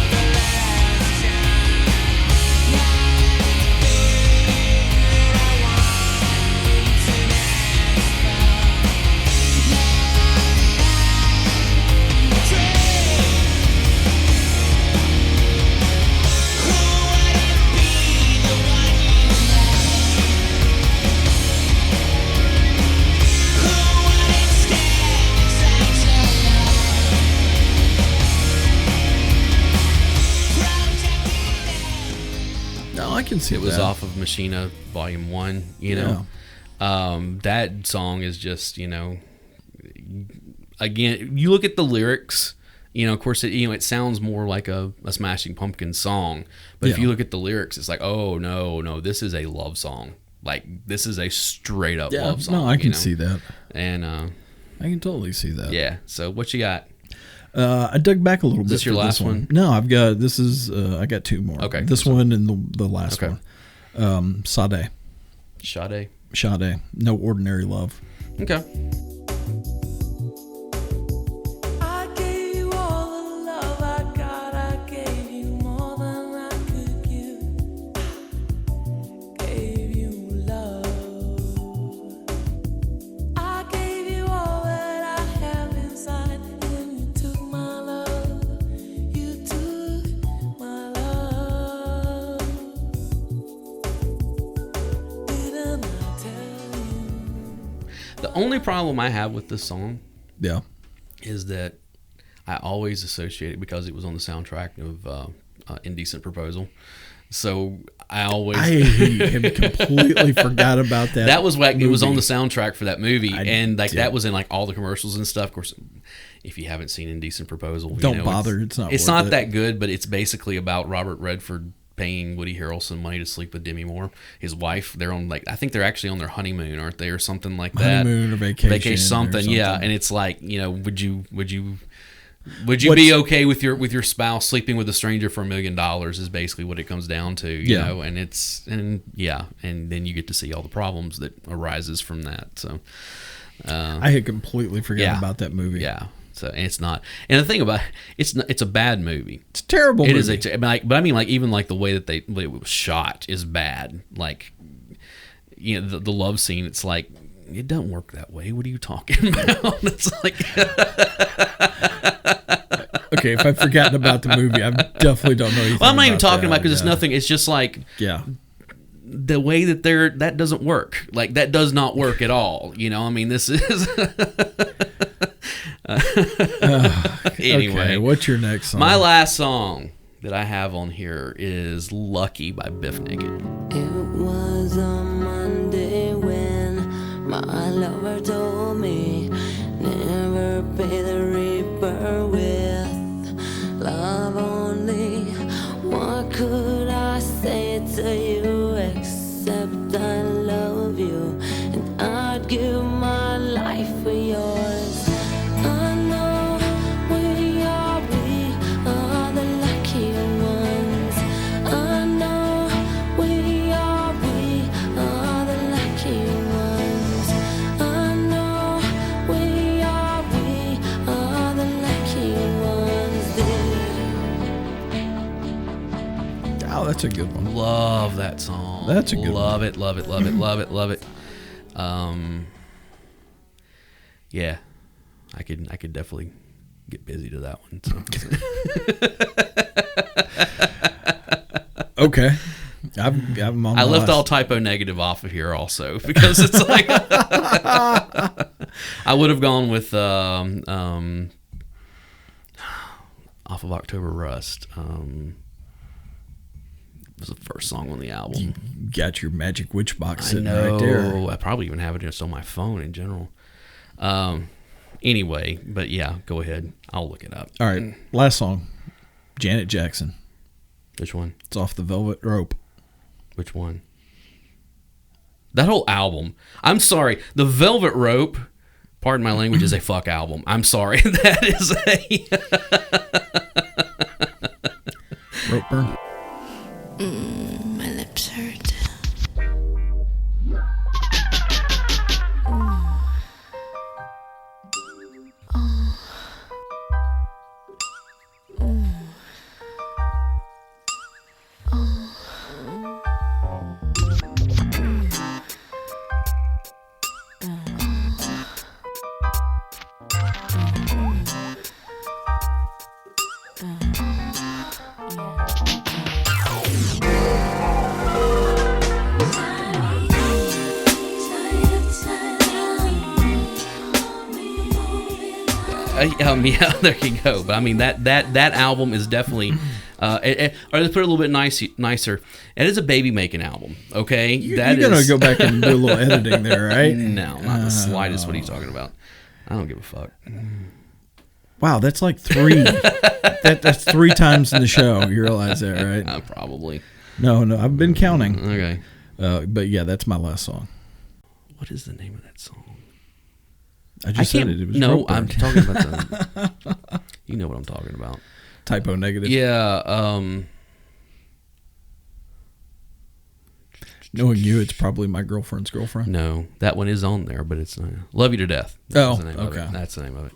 I can see it was off of Machina Volume 1, that song is just, again, you look at the lyrics, of course, it sounds more like a Smashing Pumpkins song, but if you look at the lyrics, it's like, oh, no, this is a love song. Like, this is a straight up love song. No, I can see that. And I can totally see that. Yeah, so what you got? I dug back a little bit. Is this your last one? No, I got two more. Okay. This one and the last one. Sade. Sade. No Ordinary Love. Okay. I gave you all the love I got. I gave you more than I could give. Gave you love. I gave you all that The only problem I have with this song Yeah. is that I always associate it because it was on the soundtrack of Indecent Proposal. So I had completely forgot about that. That was like movie. It was on the soundtrack for that movie, and like did. that was in like all the commercials and stuff. Of course, if you haven't seen Indecent Proposal, Don't bother. It's It's worth not it. that good, but it's basically about Robert Redford paying Woody Harrelson money to sleep with Demi Moore, his wife. They're on I think they're actually on their honeymoon, aren't they, or something like that? Honeymoon or vacation, something. or Yeah. something. And it's like, would you be okay with your spouse sleeping with a stranger for $1 million? Is basically what it comes down to, you know. And and then you get to see all the problems that arises from that. So I had completely forgotten about that movie. Yeah. So, and it's not. And the thing about it's a bad movie. It's a terrible movie. It is but I mean, like, even like the way that it was shot is bad. Like, the love scene. It's like, it doesn't work that way. What are you talking about? It's like. Okay, if I've forgotten about the movie, I definitely don't know anything. Well, I'm not even talking that. about because it's nothing. It's just like the way that that doesn't work. Like, that does not work at all. I mean, this is. Anyway, okay, what's your next song? My last song that I have on here is "Lucky" by Biff Naked. It was a Monday when my lover told me never pay the reaper with love only. What could I say to you except I love you and I'd give my life for yours. I know we are the lucky ones. I know we are the lucky ones. I know we are the lucky ones. Oh, that's a good one. Love that song. That's a good love one. it, love it, love it, love it, love it. Yeah, I could definitely get busy to that one. So. Okay. I'm on I left last. all typo negative off of here also because it's like I would have gone with off of October Rust. It was the first song on the album. You got your Magic Witch box I sitting know. right there. I probably even have it just on my phone in general. Anyway, but yeah, go ahead. I'll look it up. All right, last song, Janet Jackson. Which one? It's off the Velvet Rope. Which one? That whole album. I'm sorry. The Velvet Rope, pardon my language, is a fuck album. I'm sorry. That is a... Rope burn. My lips hurt. Yeah, there you go. But I mean, that album is definitely, or let's put it a little bit nicer. It is a baby making album. Okay, You're gonna go back and do a little editing there, right? No, not the slightest. What are you talking about? I don't give a fuck. Wow, that's like three. That's 3 times in the show. You realize that, right? Probably. No, I've been counting. Okay. But yeah, that's my last song. What is the name of that song? I just said it. It was no. Rope Burn. I'm talking about the. You know what I'm talking about. Typo negative. Yeah. Knowing you, it's probably My Girlfriend's Girlfriend. No, that one is on there, but it's not. Love You to Death. Oh, the name of okay. it. That's the name of it.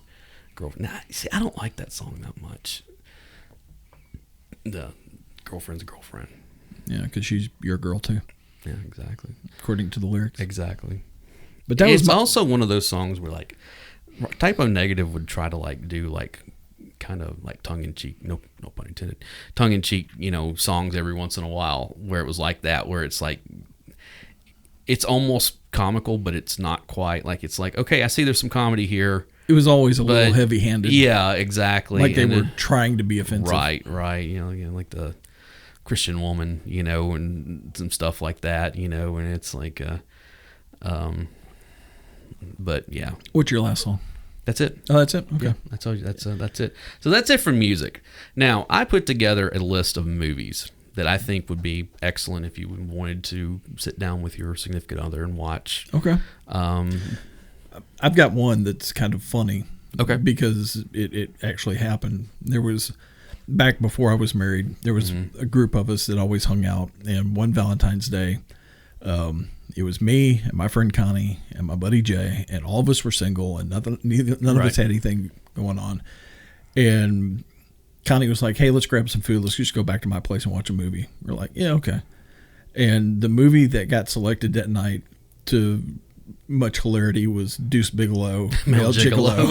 Girlfriend. Nah, see, I don't like that song that much. The Girlfriend's Girlfriend. Yeah, because she's your girl too. Yeah, exactly. According to the lyrics. Exactly. But that It's was also one of those songs where like Typo Negative would try to like do like kind of like tongue in cheek, no pun intended, tongue in cheek, songs every once in a while where it was like that, where it's like it's almost comical, but it's not quite like, it's like, okay, I see there's some comedy here. It was always a little heavy-handed. Yeah, exactly. Like they were trying to be offensive. Right. You know, like the Christian woman, you know, and some stuff like that, you know, and it's like, but yeah. What's your last song? That's it. Oh, that's it? Okay. Yeah, I told you that's it. So that's it for music. Now, I put together a list of movies that I think would be excellent if you wanted to sit down with your significant other and watch. Okay. I've got one that's kind of funny. Okay. Because it actually happened. There was, back before I was married, there was a group of us that always hung out. And one Valentine's Day, it was me and my friend Connie and my buddy Jay, and all of us were single, and none of us had anything going on. And Connie was like, hey, let's grab some food. Let's just go back to my place and watch a movie. We're like, yeah, okay. And the movie that got selected that night, to much hilarity, was Deuce Bigelow, Male Gigolo.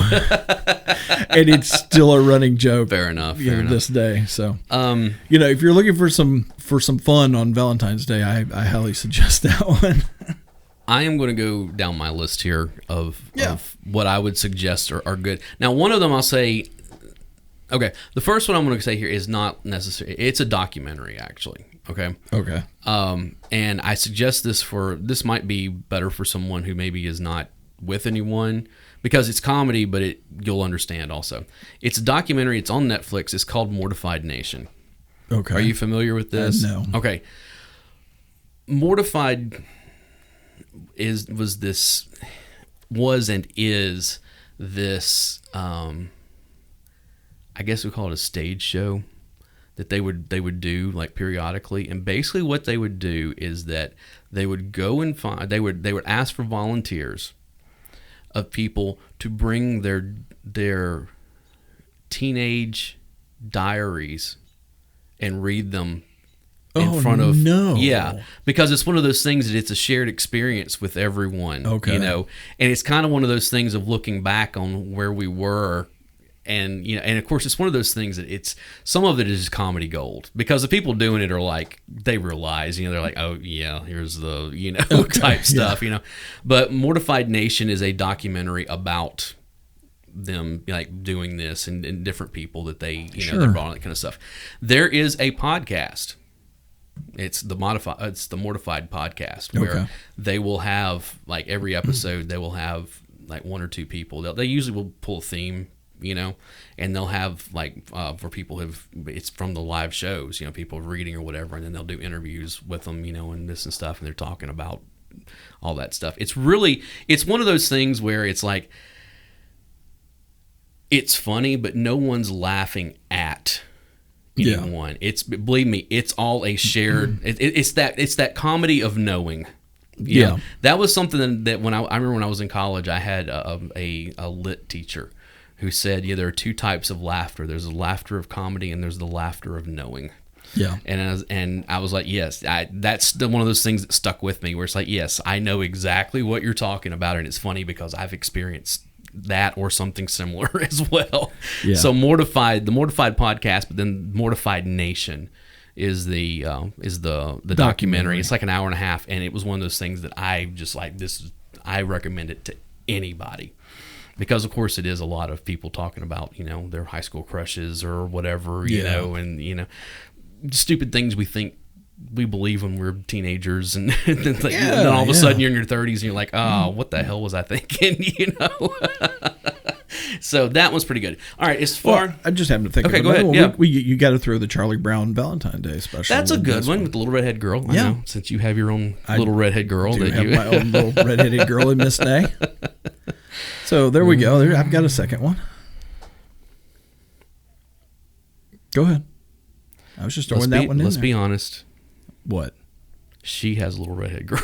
And it's still a running joke. Fair enough. This day. So, if you're looking for some fun on Valentine's Day, I highly suggest that one. I am going to go down my list here of what I would suggest are good. Now, one of them I'll say, okay, the first one I'm going to say here is not necessary. It's a documentary, actually. Okay. And I suggest this might be better for someone who maybe is not with anyone, because it's comedy, but you'll understand also. It's a documentary. It's on Netflix. It's called Mortified Nation. Okay. Are you familiar with this? No. Okay. Mortified was and is this, I guess we call it a stage show that they would do like periodically. And basically what they would do is that they would go and they would ask for volunteers of people to bring their teenage diaries and read them in front of because it's one of those things that it's a shared experience with everyone. Okay. And it's kind of one of those things of looking back on where we were. And and of course, it's one of those things that some of it is comedy gold, because the people doing it are like, they realize, they're like, oh yeah, here's the type stuff, But Mortified Nation is a documentary about them like doing this and different people that they they brought on, that kind of stuff. There is a podcast. It's the Mortified podcast, where they will have, like, every episode they will have like one or two people. They usually will pull a theme. And they'll have like for people it's from the live shows, people reading or whatever, and then they'll do interviews with them, and this and stuff, and they're talking about all that stuff. It's one of those things where it's like, it's funny, but no one's laughing at anyone. Believe me, it's all a shared. It's that comedy of knowing. That was something that when I remember when I was in college, I had a lit teacher who said, there are two types of laughter. There's the laughter of comedy, and there's the laughter of knowing. Yeah. And I was like, yes, that's one of those things that stuck with me, where it's like, yes, I know exactly what you're talking about, and it's funny because I've experienced that or something similar as well. Yeah. So the Mortified podcast, but then Mortified Nation is the documentary. It's like an hour and a half, and it was one of those things that I just like, I recommend it to anybody. Because, of course, it is a lot of people talking about, their high school crushes or whatever, and, stupid things we believe when we're teenagers. And, then all of a sudden you're in your 30s and you're like, oh, what the hell was I thinking, So that was pretty good. All right, as far... Well, I just happened to think of it. Go ahead. You got to throw the Charlie Brown Valentine Day special. That's a good one with the little redhead girl. I know, since you have your own little redhead girl. I have my own little redheaded girl in Miss Day. So there we go. I've got a second one. Go ahead. I was just throwing that one in. Let's be honest. What? She has a little redhead girl.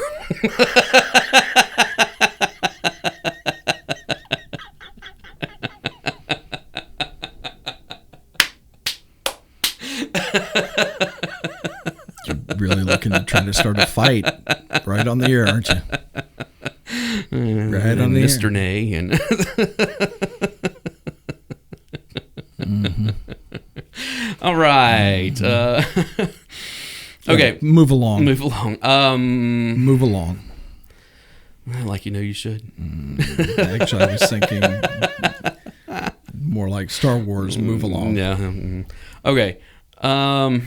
You're really looking to try to start a fight right on the air, aren't you? Right on the Mr. Nay and all right. Okay, move along. Move along. Like you should. Actually, I was thinking more like Star Wars. Move along. Yeah. Okay. All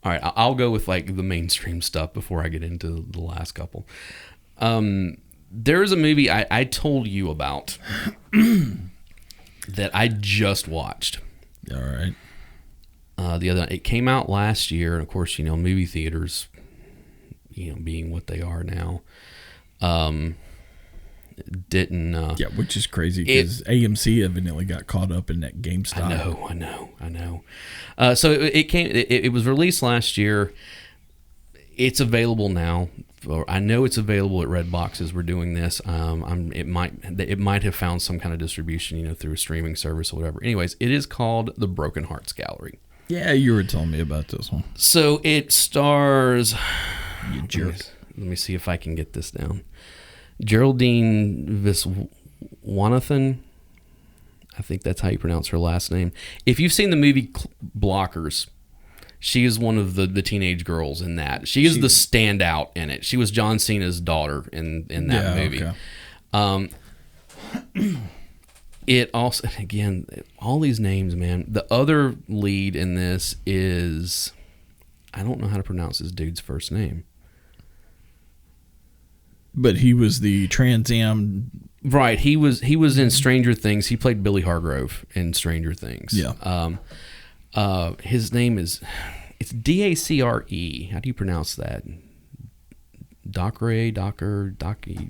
right. I'll go with like the mainstream stuff before I get into the last couple. There is a movie I told you about that I just watched. All right. It came out last year, and of course, movie theaters, being what they are now, didn't. Yeah, which is crazy because AMC evidently got caught up in that GameStop. I know. So it was released last year. It's available now. I know it's available at Redbox as we're doing this. It might have found some kind of distribution, through a streaming service or whatever. Anyways, it is called The Broken Hearts Gallery. Yeah, you were telling me about this one. So it stars. You jerk. Let me see if I can get this down. Geraldine Viswanathan. I think that's how you pronounce her last name. If you've seen the movie Blockers, she is one of the teenage girls in that. She is the standout in it. She was John Cena's daughter in that movie. Okay. It also, again, all these names, man. The other lead in this is, I don't know how to pronounce this dude's first name. But he was the Trans Am. Right. He was in Stranger Things. He played Billy Hargrove in Stranger Things. Yeah. His name is, it's Dacre. How do you pronounce that? Docker,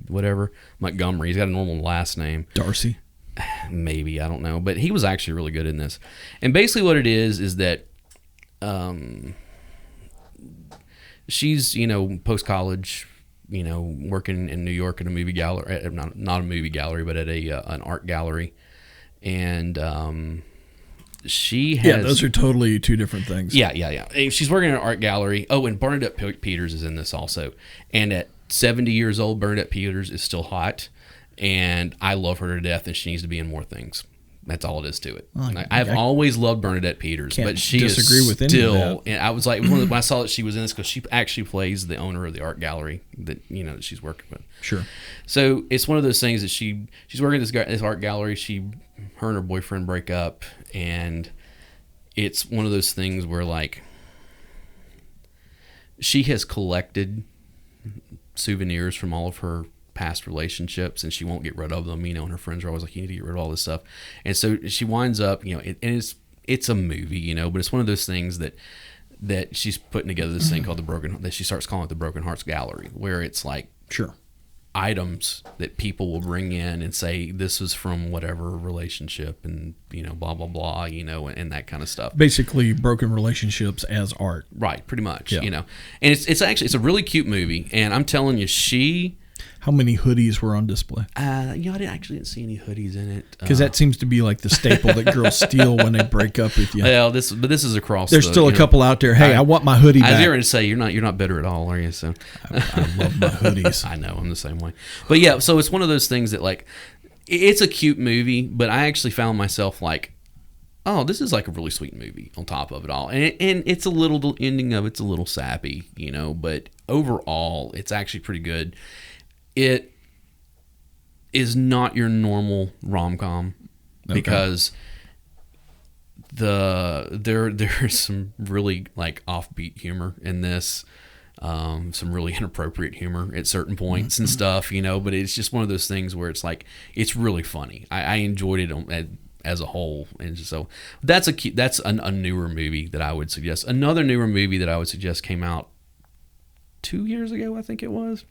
whatever. Montgomery. He's got a normal last name. Darcy. Maybe, I don't know. But he was actually really good in this. And basically what it is that she's, post-college, working in New York at a movie gallery, not a movie gallery, but at an art gallery. And she has... Yeah, those are totally two different things. Yeah. She's working at an art gallery. Oh, and Bernadette Peters is in this also. And at 70 years old, Bernadette Peters is still hot. And I love her to death, and she needs to be in more things. That's all it is to it. I've always loved Bernadette Peters, but she disagree with any of that. And I was like, when I saw that she was in this, because she actually plays the owner of the art gallery that that she's working with. Sure. So it's one of those things that she's working at this art gallery. Her and her boyfriend break up, and it's one of those things where like she has collected souvenirs from all of her past relationships, and she won't get rid of them, and her friends are always like, you need to get rid of all this stuff. And so she winds up, and it's a movie, but it's one of those things that she's putting together this thing called that she starts calling it the Broken Hearts Gallery, where it's like items that people will bring in and say, this is from whatever relationship, and blah blah blah, and that kind of stuff. Basically broken relationships as art. Right, pretty much. And it's actually a really cute movie, and I'm telling you, how many hoodies were on display? I didn't see any hoodies in it. Because that seems to be like the staple that girls steal when they break up with you. Well, this is across. There's still a couple out there. Hey, I want my hoodie back. I was going to say you're not bitter at all, are you? So I love my hoodies. I know, I'm the same way. But yeah, so it's one of those things that like, it's a cute movie, but I actually found myself like, oh, this is like a really sweet movie on top of it all, and it's the ending of it's a little sappy, but overall it's actually pretty good. It is not your normal rom-com because there's some really like offbeat humor in this, some really inappropriate humor at certain points and stuff, but it's just one of those things where it's like, it's really funny. I enjoyed it as a whole, and so that's a newer movie that I would suggest. Another newer movie that I would suggest came out 2 years ago, I think it was.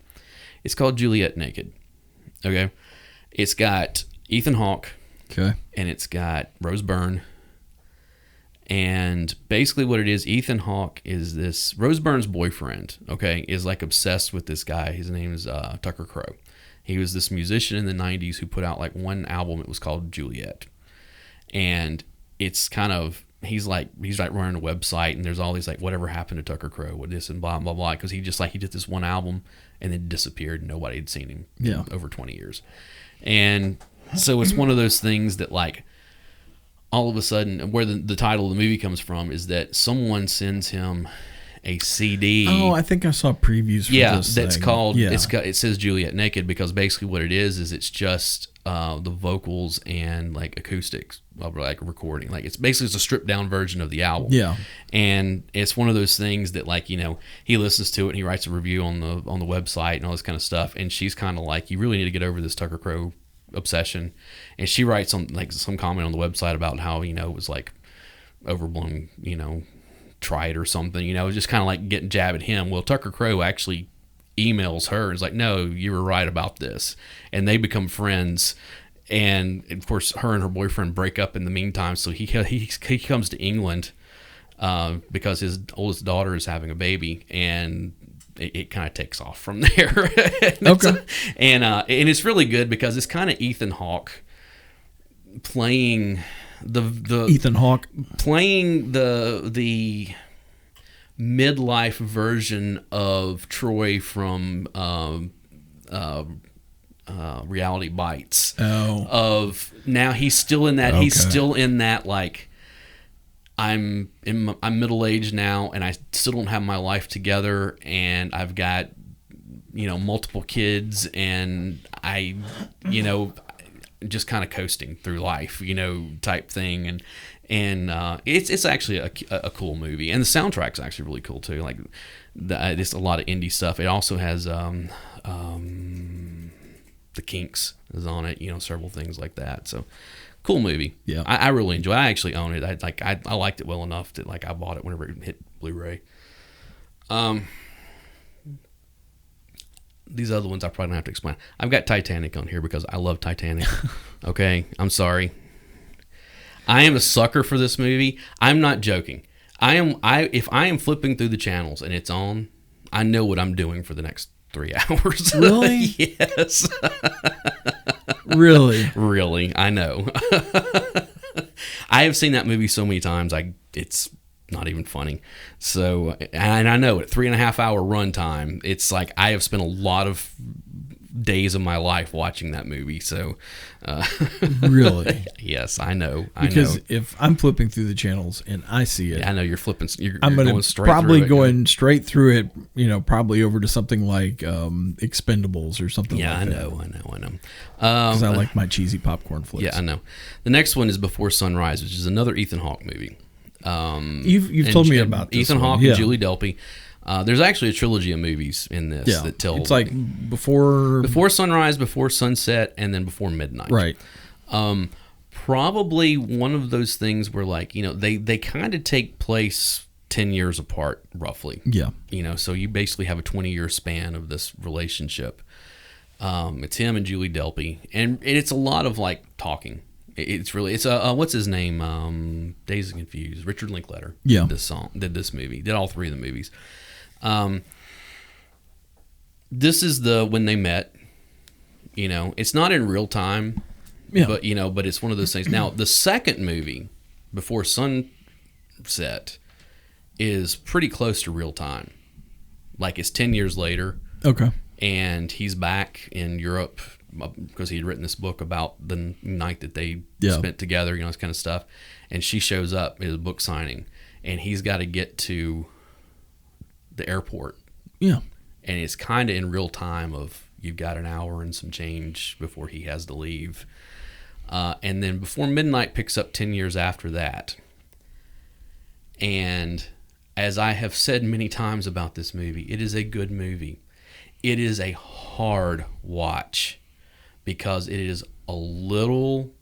It's called Juliet Naked. Okay. It's got Ethan Hawke. Okay. And it's got Rose Byrne. And basically what it is, Ethan Hawke is this, Rose Byrne's boyfriend, okay, is like obsessed with this guy. His name is Tucker Crowe. He was this musician in the 90s who put out like one album. It was called Juliet. And it's kind of, he's like running a website, and there's all these like, whatever happened to Tucker Crowe with this and blah blah blah, because he did this one album and then disappeared, and nobody had seen him in over 20 years. And so it's one of those things that like, all of a sudden, where the title of the movie comes from is that someone sends him a CD. Oh, I think I saw previews for this that's thing. called, Yeah. it says Juliet Naked, because basically what it is it's just the vocals and like acoustics of like recording. Like it's a stripped down version of the album. Yeah. And it's one of those things that, like, you know, he listens to it and he writes a review on the website and all this kind of stuff. And she's kind of like, you really need to get over this Tucker Crowe obsession. And she writes some comment on the website about how, you know, it was like overblown, you know, trite or something, you know, just kind of like getting jab at him. Well, Tucker Crowe actually emails her and is like, no, you were right about this. And they become friends. And of course, her and her boyfriend break up in the meantime. So he comes to England because his oldest daughter is having a baby, and it kind of takes off from there. And it's really good because it's kind of Ethan Hawke playing the midlife version of Troy from Reality Bites. Of now he's still in that. He's still in that, like, I'm middle aged now, and I still don't have my life together, and I've got, you know, multiple kids, and I, you know, just kind of coasting through life, you know, type thing. And it's actually a cool movie, and the soundtrack's actually really cool too. Like, it's a lot of indie stuff. It also has the Kinks is on it, you know, several things like that. So cool movie. Yeah, I really enjoy it. I actually own it. I liked it well enough that, like, I bought it whenever it hit Blu-ray. These other ones I probably don't have to explain. I've got Titanic on here because I love Titanic. Okay, I'm sorry. I am a sucker for this movie. I'm not joking. If I am flipping through the channels and it's on, I know what I'm doing for the next 3 hours. Really? Yes. Really? Really, I know. I have seen that movie so many times, it's not even funny. So, and I know at 3.5 hour runtime, it's like I have spent a lot of days of my life watching that movie. So, really? Yes, I know. Because if I'm flipping through the channels and I see it, I know you're flipping. I'm going to probably going straight through it. You know, probably over to something like Expendables or something. Yeah, like I that. know. Because I like my cheesy popcorn flicks. Yeah, I know. The next one is Before Sunrise, which is another Ethan Hawke movie. You've told me about this Ethan Hawke one. and Julie Delpy. There's actually a trilogy of movies in this that tell. It's like before sunrise, before sunset, and then before midnight. Right. Probably one of those things where, like, you know, they kind of take place 10 years apart, roughly. Yeah. You know, so you basically have a 20-year span of this relationship. It's him and Julie Delpy, and it's a lot of, like, talking. It's what's his name? Dazed and Confused. Richard Linklater. Yeah. Did this movie. Did all 3 of the movies. This is when they met. You know, it's not in real time. Yeah. But, you know, but it's one of those things. Now, the second movie, Before Sunset, is pretty close to real time. Like, it's 10 years later. Okay. And he's back in Europe because he had written this book about the night that they spent together, you know, this kind of stuff. And she shows up at his book signing, and he's got to get to the airport. Yeah. And it's kind of in real time of you've got an hour and some change before he has to leave. And then Before Midnight picks up 10 years after that. And as I have said many times about this movie, it is a good movie. It is a hard watch because it is a little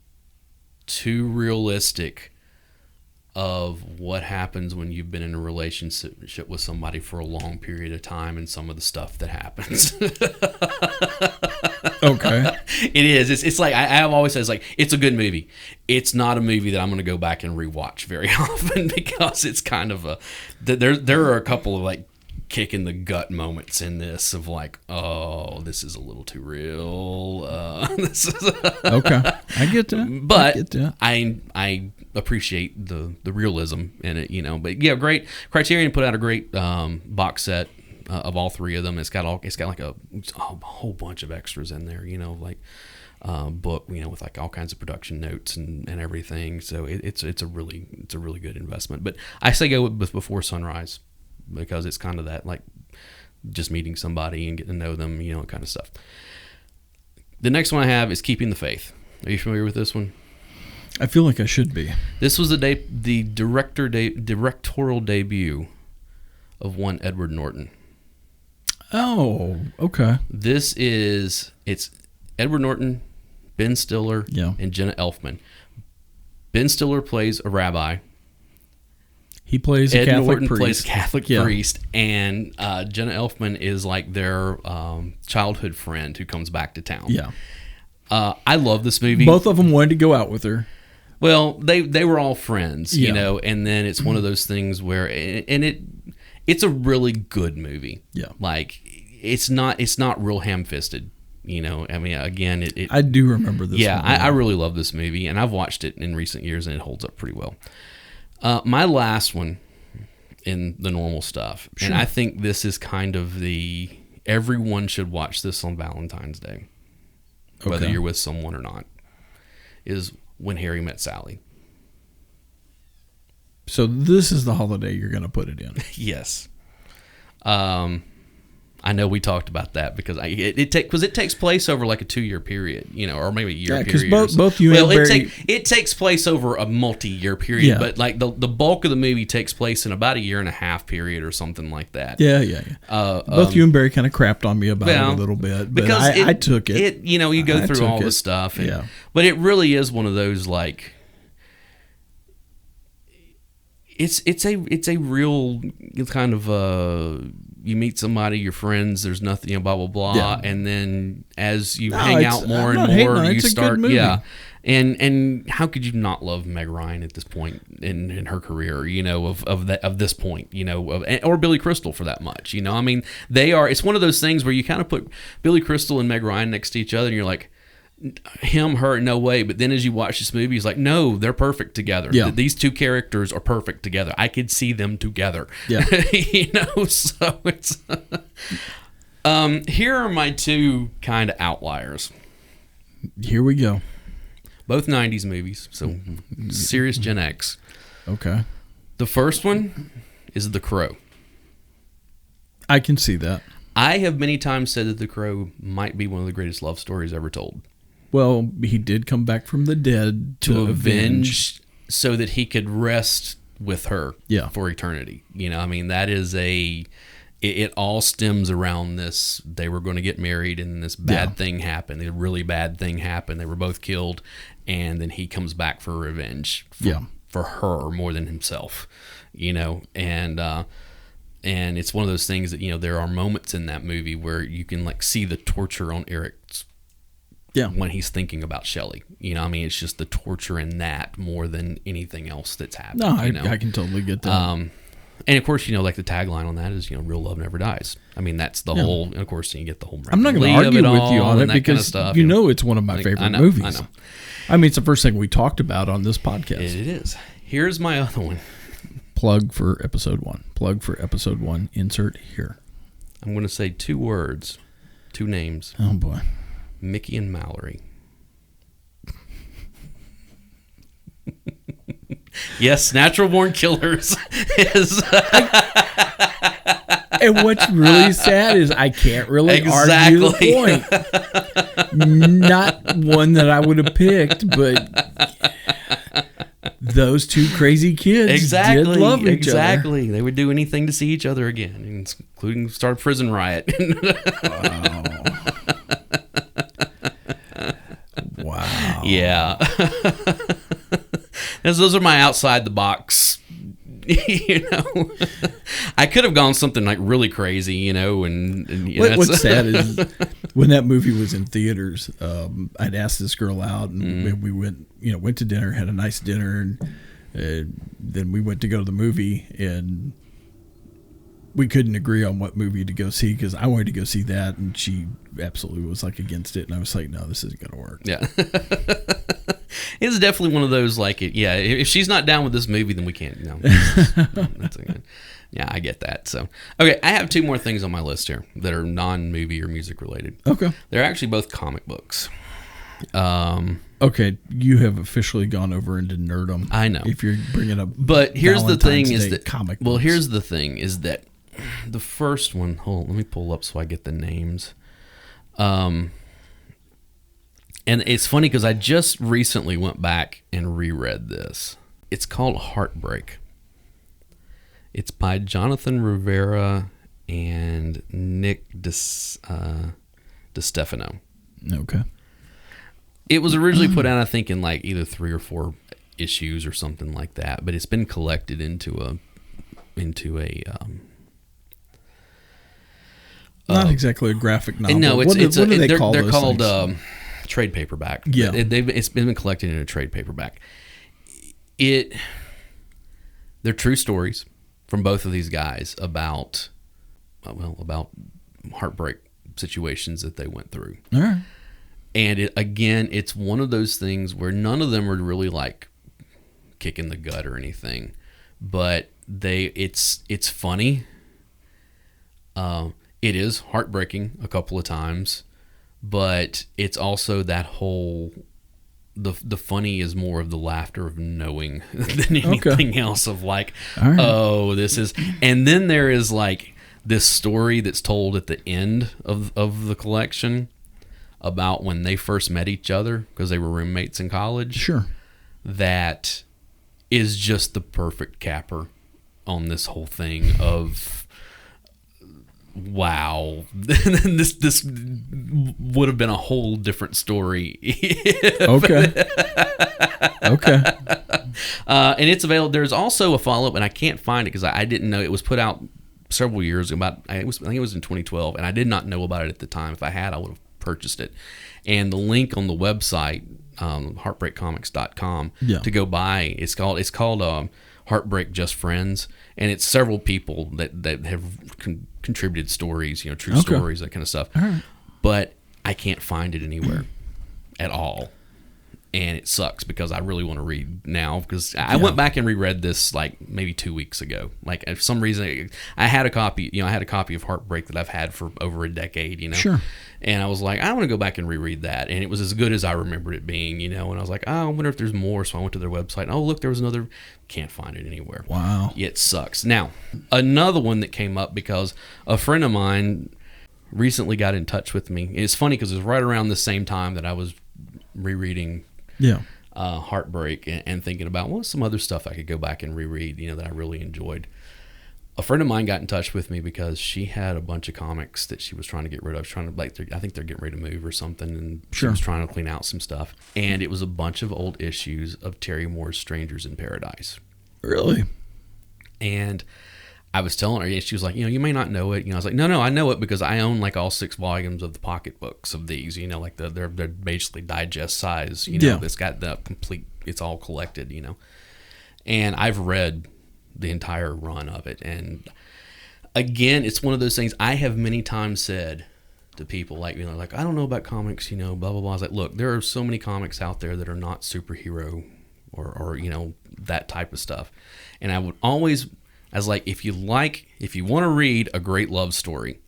too realistic of what happens when you've been in a relationship with somebody for a long period of time and some of the stuff that happens. Okay. It is. It's like, I have always said, it's like, it's a good movie. It's not a movie that I'm going to go back and rewatch very often because it's kind of there are a couple of, like, kick in the gut moments in this of, like, oh, this is a little too real. This is okay. I get that. But I appreciate the realism in it, you know. But yeah, great. Criterion put out a great box set of all 3 of them. It's got like a whole bunch of extras in there, you know, like book, you know, with like all kinds of production notes and everything. So it's a really good investment. But I say go with Before Sunrise. because it's kind of that, like, just meeting somebody and getting to know them, you know, kind of stuff. The next one I have is Keeping the Faith. Are you familiar with this one? I feel like I should be. This was the directorial debut of one Edward Norton. Oh, okay. It's Edward Norton, Ben Stiller, and Jenna Elfman. Ben Stiller plays a rabbi. He plays Ed a Catholic Norton priest. plays a Catholic priest, and Jenna Elfman is like their childhood friend who comes back to town. Yeah. I love this movie. Both of them wanted to go out with her. Well, they were all friends, you know, and then it's one of those things where, and it's a really good movie. Yeah. Like, it's not real ham-fisted, you know. I mean, again, I do remember this. Yeah, one, I really love this movie, and I've watched it in recent years, and it holds up pretty well. My last one in the normal stuff, and I think this is kind of everyone should watch this on Valentine's Day, whether you're with someone or not, is When Harry Met Sally. So this is the holiday you're going to put it in. Yes. I know we talked about that because it takes place over like a 2-year period, you know, or maybe a year period. Because both you and Barry... it takes place over a multi-year period, but like the bulk of the movie takes place in about a 1.5 year period or something like that. Yeah. Both you and Barry kind of crapped on me about it a little bit, but because I took it. You know, you go through all the stuff, but it really is one of those, like, it's a real kind of you meet somebody, your friends, there's nothing, you know, blah blah blah, and then as you hang out more and more, you start, and how could you not love Meg Ryan at this point in her career, you know, of this point, you know, or Billy Crystal for that much, you know. I mean, it's one of those things where you kind of put Billy Crystal and Meg Ryan next to each other, and you're like, him, her, no way. But then as you watch this movie, he's like, no, they're perfect together. These two characters are perfect together. I could see them together. You know, so it's here are my two kind of outliers. Here we go. Both 90s movies, so serious Gen X. Okay. The first one is The Crow. I can see that. I have many times said that The Crow might be one of the greatest love stories ever told. Well, he did come back from the dead to avenge so that he could rest with her for eternity. You know, I mean, that is it all stems around this. They were going to get married, and this bad thing happened. A really bad thing happened. They were both killed, and then he comes back for revenge for her more than himself, you know, and it's one of those things that, you know, there are moments in that movie where you can like see the torture on Eric's when he's thinking about Shelley. You know, I mean, it's just the torture in that more than anything else that's happened. No, I can totally get that. And of course, you know, like the tagline on that is, you know, real love never dies. I mean, that's the whole, and of course, you get the whole. I'm not going to argue with you on it because kind of stuff, you know it's one of my favorite movies. I know. I mean, it's the first thing we talked about on this podcast. It is. Here's my other one. Plug for episode 1. Plug for episode 1. Insert here. I'm going to say 2 words, 2 names. Oh boy. Mickey and Mallory. Yes, Natural Born Killers is. And what's really sad is I can't really argue the point. Not one that I would have picked, but those 2 crazy kids did love each other. Exactly. They would do anything to see each other again, including start a prison riot. Wow. Yeah. Those are my outside the box. You know, I could have gone something like really crazy, you know, and what's sad is when that movie was in theaters, I'd asked this girl out, and we went to dinner, had a nice dinner, and then we went to go to the movie, and we couldn't agree on what movie to go see because I wanted to go see that, and she absolutely was like against it, and I was like, no, this isn't going to work. Yeah. It's definitely one of those, like, if she's not down with this movie, then we can't, that's good. Yeah, I get that. So, okay, I have 2 more things on my list here that are non-movie or music related. Okay. They're actually both comic books. Okay, you have officially gone over into nerdom. I know. If you're bringing up, but here's the thing: is that comic. Well, books. here's the thing: is that the first one. Hold on, let me pull up so I get the names. And it's funny because I just recently went back and reread this. It's called Heartbreak. It's by Jonathan Rivera and Nick DeStefano. Okay. It was originally put out, I think, in like either 3 or 4 issues or something like that, but it's been collected into a not exactly a graphic novel. No, what do they call they're those called things? Trade paperback. Yeah, it's been collected in a trade paperback. They're true stories from both of these guys about heartbreak situations that they went through. All right. And it's one of those things where none of them are really like kicking the gut or anything, but it's funny. It is heartbreaking a couple of times, but it's also that whole the funny is more of the laughter of knowing than anything else of like, right. Oh, this is, and then there is like this story that's told at the end of the collection about when they first met each other because they were roommates in college. Sure. That is just the perfect capper on this whole thing of, wow, this would have been a whole different story. Okay. And it's available. There's also a follow-up, and I can't find it because I didn't know. It was put out several years ago. I think it was in 2012, and I did not know about it at the time. If I had, I would have purchased it. And the link on the website, heartbreakcomics.com, to go buy, it's called Heartbreak Just Friends, and it's several people that have contributed stories, true stories, that kind of stuff. All right. But I can't find it anywhere at all. And it sucks because I really want to read now, because I went back and reread this like maybe 2 weeks ago. Like, for some reason I had a copy, I had a copy of Heartbreak that I've had for over a decade, Sure. And I was like, I want to go back and reread that. And it was as good as I remembered it being, and I was like, oh, I wonder if there's more. So I went to their website. Oh, look, there was another. Can't find it anywhere. Wow. It sucks. Now, another one that came up because a friend of mine recently got in touch with me. It's funny because it was right around the same time that I was rereading Heartbreak and thinking about, well, some other stuff I could go back and reread, that I really enjoyed. A friend of mine got in touch with me because she had a bunch of comics that she was trying to get rid of. I think they're getting ready to move or something, and she was trying to clean out some stuff. And it was a bunch of old issues of Terry Moore's Strangers in Paradise. Really? And I was telling her, and she was like, you may not know it. I was like, no, I know it because I own like all 6 volumes of the pocket books of these. Like they're basically digest size. It's got the complete. It's all collected. And I've read the entire run of it. And again, it's one of those things I have many times said to people, like, like, I don't know about comics, blah, blah, blah. I was like, look, there are so many comics out there that are not superhero or that type of stuff. And I would always, I was like, if you want to read a great love story,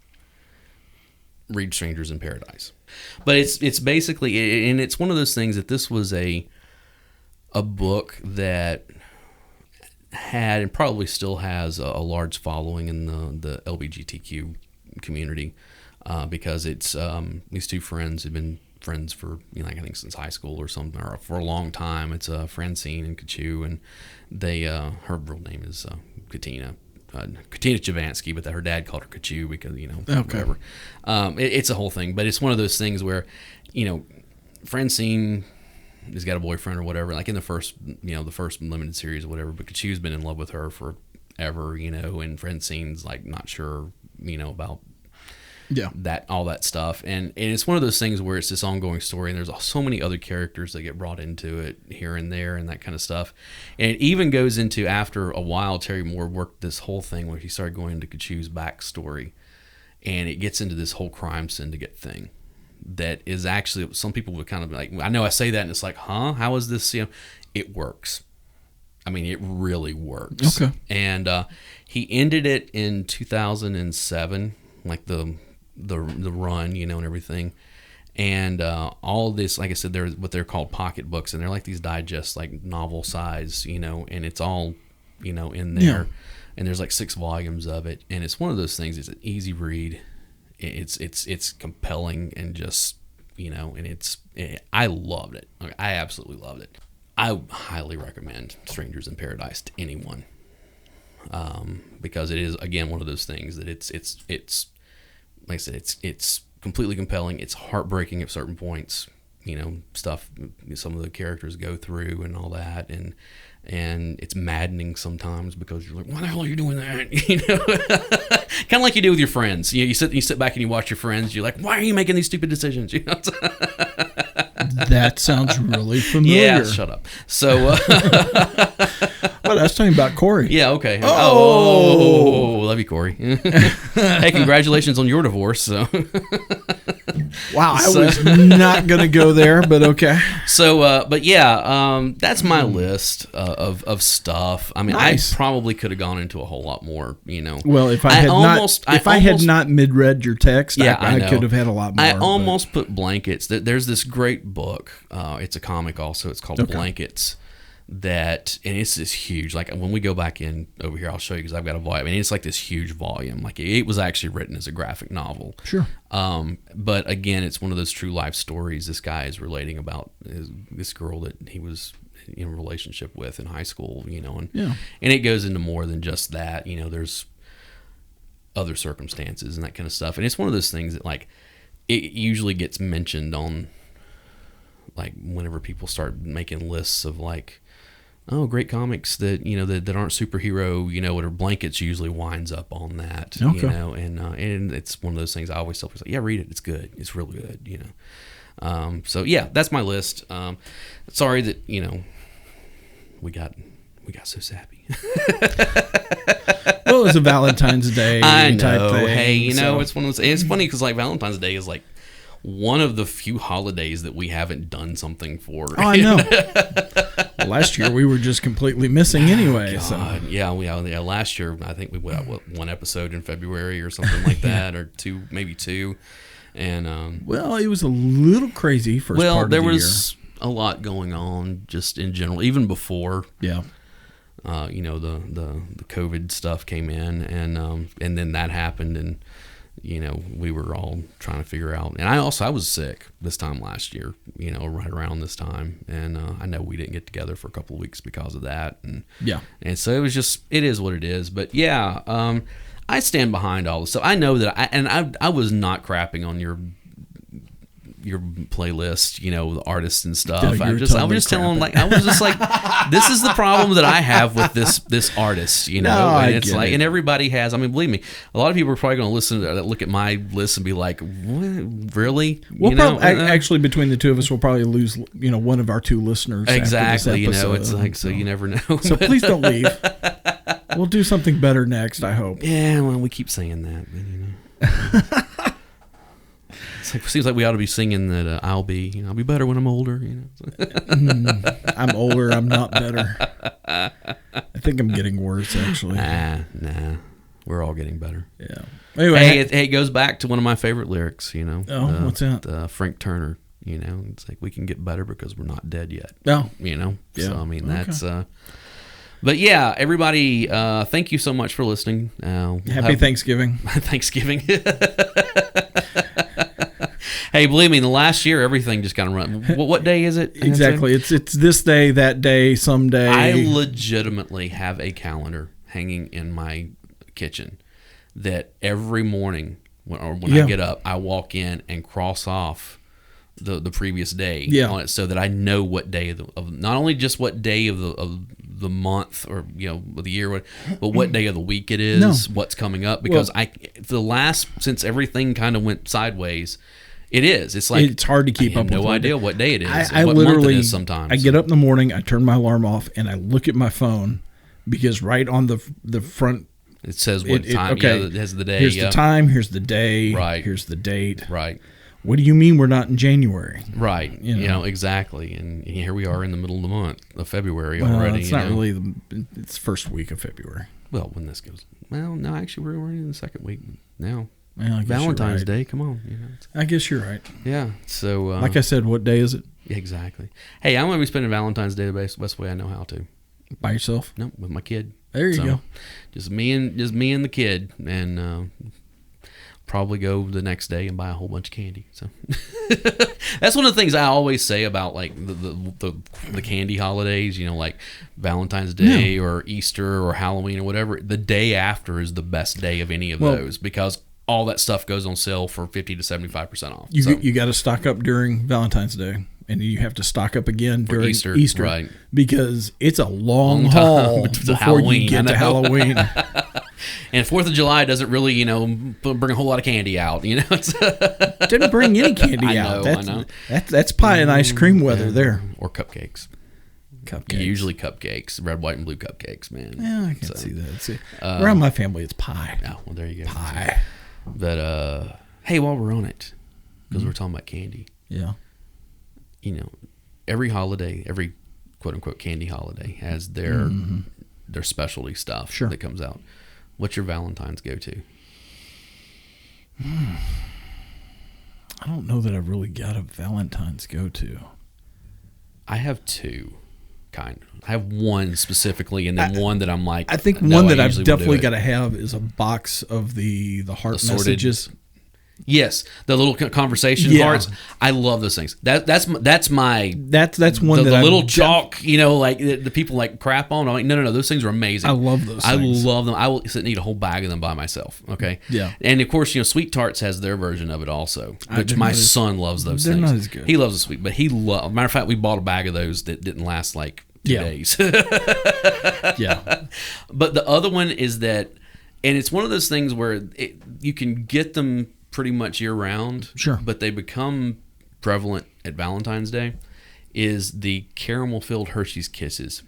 read Strangers in Paradise. But it's basically, and it's one of those things that this was a book that had and probably still has a large following in the LGBTQ community, because it's these two friends have been friends for I think since high school or something, or for a long time. It's Francine and Kachu, and they her real name is Katina Chavansky, but her dad called her Kachu because whatever. It's a whole thing, but it's one of those things where Francine has got a boyfriend or whatever, like in the first limited series or whatever, but Kachu's been in love with her forever, and Francine's like not sure, about that, all that stuff. And it's one of those things where it's this ongoing story, and there's so many other characters that get brought into it here and there and that kind of stuff. And it even goes into, after a while, Terry Moore worked this whole thing where he started going into Kachu's backstory, and it gets into this whole crime syndicate thing. That is actually, some people would kind of be like, I know I say that and it's like, huh? How is this? It works. I mean, it really works. Okay. And he ended it in 2007, like the run, and everything. And all this, like I said, they're what they're called pocket books, and they're like these digest, like novel size, and it's all, in there. and there's like 6 volumes of it, and it's one of those things. It's an easy read. It's compelling, and just I loved it. I absolutely loved it. I highly recommend Strangers in Paradise to anyone, because it is, again, one of those things that it's like I said, it's completely compelling. It's heartbreaking at certain points, stuff some of the characters go through and all that, and it's maddening sometimes because you're like, why the hell are you doing that? Kind of like you do with your friends. You sit back and you watch your friends. You're like, why are you making these stupid decisions? That sounds really familiar. Yeah, shut up. So, well, I was talking about Corey. Yeah, okay. Oh, love you, Corey. Hey, congratulations on your divorce. So, wow, I was not going to go there, but okay. So, but yeah, that's my list of stuff. I mean, nice. I probably could have gone into a whole lot more. Well, if I had not mid-read your text, yeah, I could have had a lot more. I almost put blankets. There's this great book. It's a comic also. It's called Blankets. And it's this huge, like when we go back in over here, I'll show you, because I've got a volume. I mean, it's like this huge volume. Like it was actually written as a graphic novel. Sure. But again, it's one of those true life stories. This guy is relating about this girl that he was in a relationship with in high school, and it goes into more than just that. There's other circumstances and that kind of stuff. And it's one of those things that, like, it usually gets mentioned on, like, whenever people start making lists of, like, oh, great comics that that aren't superhero, or Blankets usually winds up on that. Okay. And it's one of those things I always tell people, like, yeah, read it, it's good, it's real good. So yeah, that's my list. Sorry that we got so sappy. Well, it was a Valentine's Day type thing. Hey, it's one of those. It's funny because, like, Valentine's Day is like one of the few holidays that we haven't done something for. Oh, I know. Well, last year we were just completely missing anyway. So. Yeah. Last year I think we put out one episode in February or something like that, or maybe two. And well, it was a little crazy first part of the year. Well, there was a lot going on just in general, even before. Yeah. The COVID stuff came in, and then that happened, and we were all trying to figure out. And I was sick this time last year, right around this time, and I know we didn't get together for a couple of weeks because of that, and so it is what it is. But yeah, I stand behind all this. So I know that I was not crapping on your playlist, the artists and stuff. I was just telling them, like, I was just like, this is the problem that I have with this artist, and it's like, and everybody has. I mean, believe me, a lot of people are probably going to listen to that, look at my list and be like, what? Really? Actually, between the two of us, we'll probably lose, one of our two listeners. Exactly. After this episode, it's like, so you never know. So please don't leave. We'll do something better next, I hope. Yeah, well, we keep saying that, but it seems like we ought to be singing that I'll be better when I'm older. I'm older. I'm not better. I think I'm getting worse, actually. Nah. We're all getting better. Yeah. Anyway, it goes back to one of my favorite lyrics. What's that? Frank Turner. It's like, we can get better because we're not dead yet. No. Yeah. So I mean, that's. But yeah, everybody, thank you so much for listening. Happy Thanksgiving. Thanksgiving. Hey, believe me, in the last year, everything just kind of run. What day is it? Exactly. It's this day, that day, someday. I legitimately have a calendar hanging in my kitchen that every morning when I get up, I walk in and cross off the previous day on it, so that I know what day of not only just what day of the month or of the year, but what day of the week it is, what's coming up, because since everything kind of went sideways. It's like it's hard to keep up with. No idea what day it is. I what literally, month it is sometimes. I get up in the morning, I turn my alarm off, and I look at my phone, because right on the front it says what time. It has the day. Here's the time. Here's the day. Right. Here's the date. Right. What do you mean we're not in January? Right. Exactly. And here we are in the middle of the month of February already. It's not really it's first week of February. Well, when this goes. Well, no, actually, we're already in the second week now. Well, Valentine's Day, come on. I guess you're right. Yeah. So, like I said, what day is it? Exactly. Hey, I'm going to be spending Valentine's Day the best way I know how to. By yourself? No, with my kid. There you go. Just me and the kid, and probably go the next day and buy a whole bunch of candy. So that's one of the things I always say about like the candy holidays. You know, like Valentine's Day or Easter or Halloween or whatever. The day after is the best day of any of those because all that stuff goes on sale for 50 to 75% off. You got to stock up during Valentine's Day, and you have to stock up again during Easter, right? Because it's a long haul before Halloween, you get to Halloween. And 4th of July doesn't really, bring a whole lot of candy out. It didn't bring any candy out. I know. That's pie and ice cream weather there. Or cupcakes. Cupcakes. Usually cupcakes, red, white, and blue cupcakes, man. Yeah, I can see that. Around my family, it's pie. Oh, well, there you go. Pie. But, hey, while we're on it, because we're talking about candy. Yeah. Every holiday, every quote-unquote candy holiday has their specialty stuff that comes out. What's your Valentine's go-to? I don't know that I've really got a Valentine's go-to. I have two, kind of. I have one specifically, and then one that I'm like. I think one that I've definitely got to have is a box of the heart messages. Yes, the little conversation hearts. I love those things. That's one the little chalk. Like the people like crap on. I'm like, no. Those things are amazing. I love those. I love them. I will sit and eat a whole bag of them by myself. Okay. Yeah. And of course, Sweet Tarts has their version of it also, which my son loves those things. They're not as good. He loves the sweet, but matter of fact, we bought a bag of those that didn't last like 2 days. Yeah. But the other one is that, and it's one of those things where you can get them pretty much year round, sure, but they become prevalent at Valentine's Day, is the caramel filled Hershey's Kisses.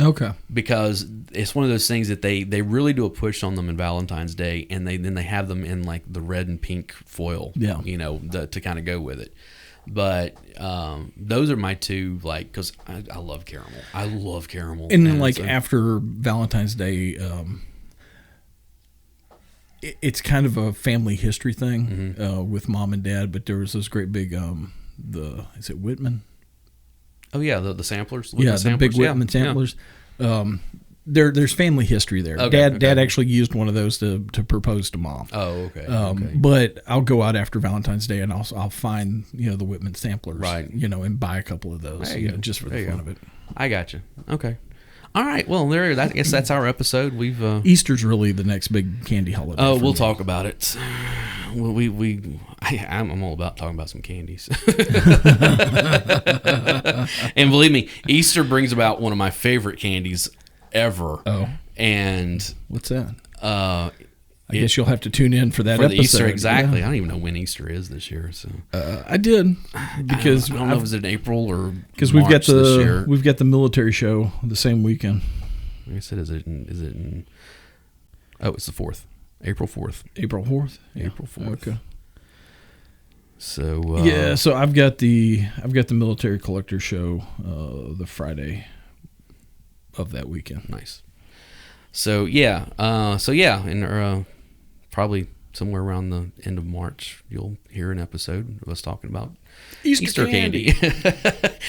Okay. Because it's one of those things that they really do a push on them in Valentine's Day, and then they have them in like the red and pink foil, to kind of go with it. But those are my two, like, because I love caramel. I love caramel. And then like after Valentine's Day, it's kind of a family history thing with mom and dad, but there was this great big, is it Whitman? Oh yeah, the samplers. The big Whitman samplers. Yeah. There's family history there. Okay, Dad actually used one of those to propose to mom. Oh, okay. But I'll go out after Valentine's Day and I'll find the Whitman samplers, right? And buy a couple of those, just for the fun of it. I got you. Okay. All right. Well, I guess that's our episode. We've Easter's really the next big candy holiday. Oh, we'll talk about it. Well, I'm all about talking about some candies. And believe me, Easter brings about one of my favorite candies ever. Oh. And what's that? I guess you'll have to tune in for that episode. The Easter, exactly. Yeah. I don't even know when Easter is this year. So I did, because I don't know if it's in April or because we've got the military show the same weekend. I said, is it in? Oh, it's the 4th, April 4th. April 4th. Yeah. April 4th. Okay. So so I've got the military collector show the Friday of that weekend. Nice. So and probably somewhere around the end of March, you'll hear an episode of us talking about Easter candy.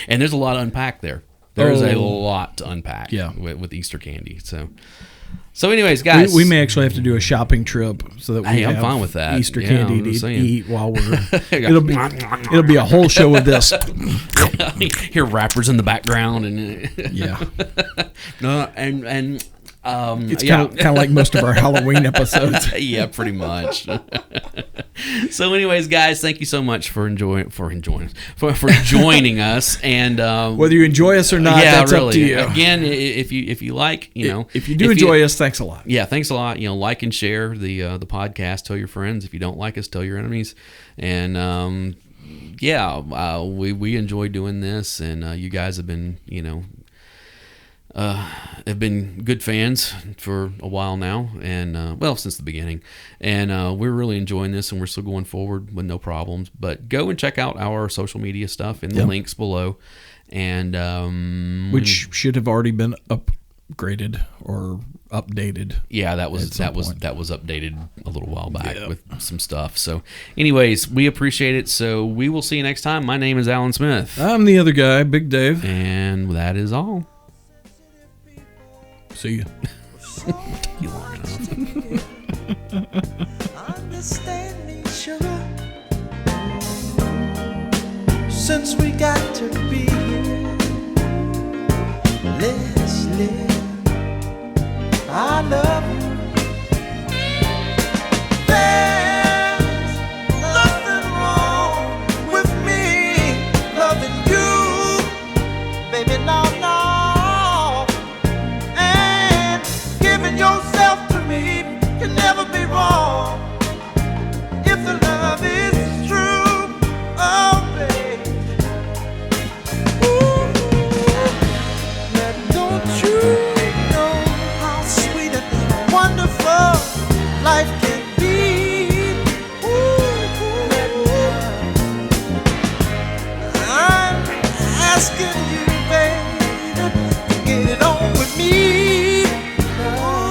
And there's a lot to unpack there. There's a lot to unpack with Easter candy. So anyways, guys, we may actually have to do a shopping trip so that we I'm fine with that. Easter candy to eat while we're. it'll be a whole show of this. Hear rappers in the background and no and. It's kind of like most of our Halloween episodes. Yeah, pretty much. So, anyways, guys, thank you so much for joining us. And whether you enjoy us or not, that's really up to you. Again, if you like, if you do enjoy us, thanks a lot. Yeah, thanks a lot. Like and share the podcast. Tell your friends. If you don't like us, tell your enemies. And we enjoy doing this, and you guys have been have been good fans for a while now, and since the beginning, and we're really enjoying this, and we're still going forward with no problems. But go and check out our social media stuff in the links below, and which should have already been upgraded or updated. Yeah, that was updated a little while back with some stuff. So anyways, we appreciate it. So we will see you next time. My name is Alan Smith. I'm the other guy, Big Dave, and that is all. See you. You long enough. Understand me, sugar. Since we got to be here, let's live. I love you. There's nothing wrong with me loving you, baby. No, no. And giving yourself to me can never be wrong if the love is true. Oh, baby. Ooh. Don't you know how sweet and wonderful life can be? Ooh. I'm asking you, baby, to get it on with me. Ooh.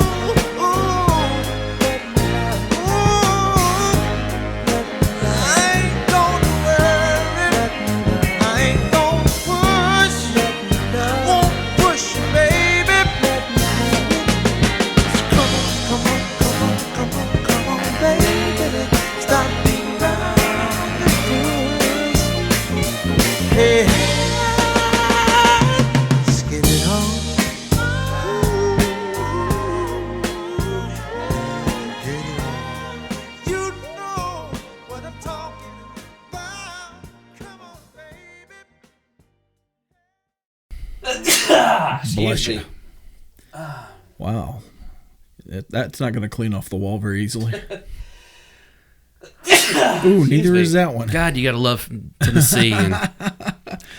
I ain't gonna worry, I ain't gonna push, won't push you, baby. Come on, come on, come on, come on, come on, baby. Stop being around the bush. Hey, let's get it on. Get it on. You know what I'm talking about. Come on, baby. Bless you. Wow. That's not going to clean off the wall very easily. Ooh, neither is that one. God, you got to love Tennessee. And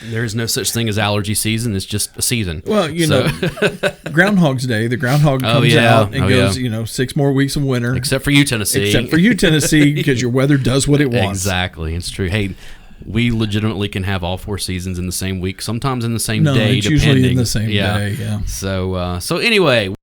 there is no such thing as allergy season. It's just a season. Well, you know, Groundhog's Day, the groundhog comes out and goes, 6 more weeks of winter. Except for you, Tennessee. Except for you, Tennessee, because your weather does what it wants. Exactly. It's true. Hey, we legitimately can have all 4 seasons in the same week, sometimes in the same No, day, it's depending. usually in the same day, yeah. So anyway.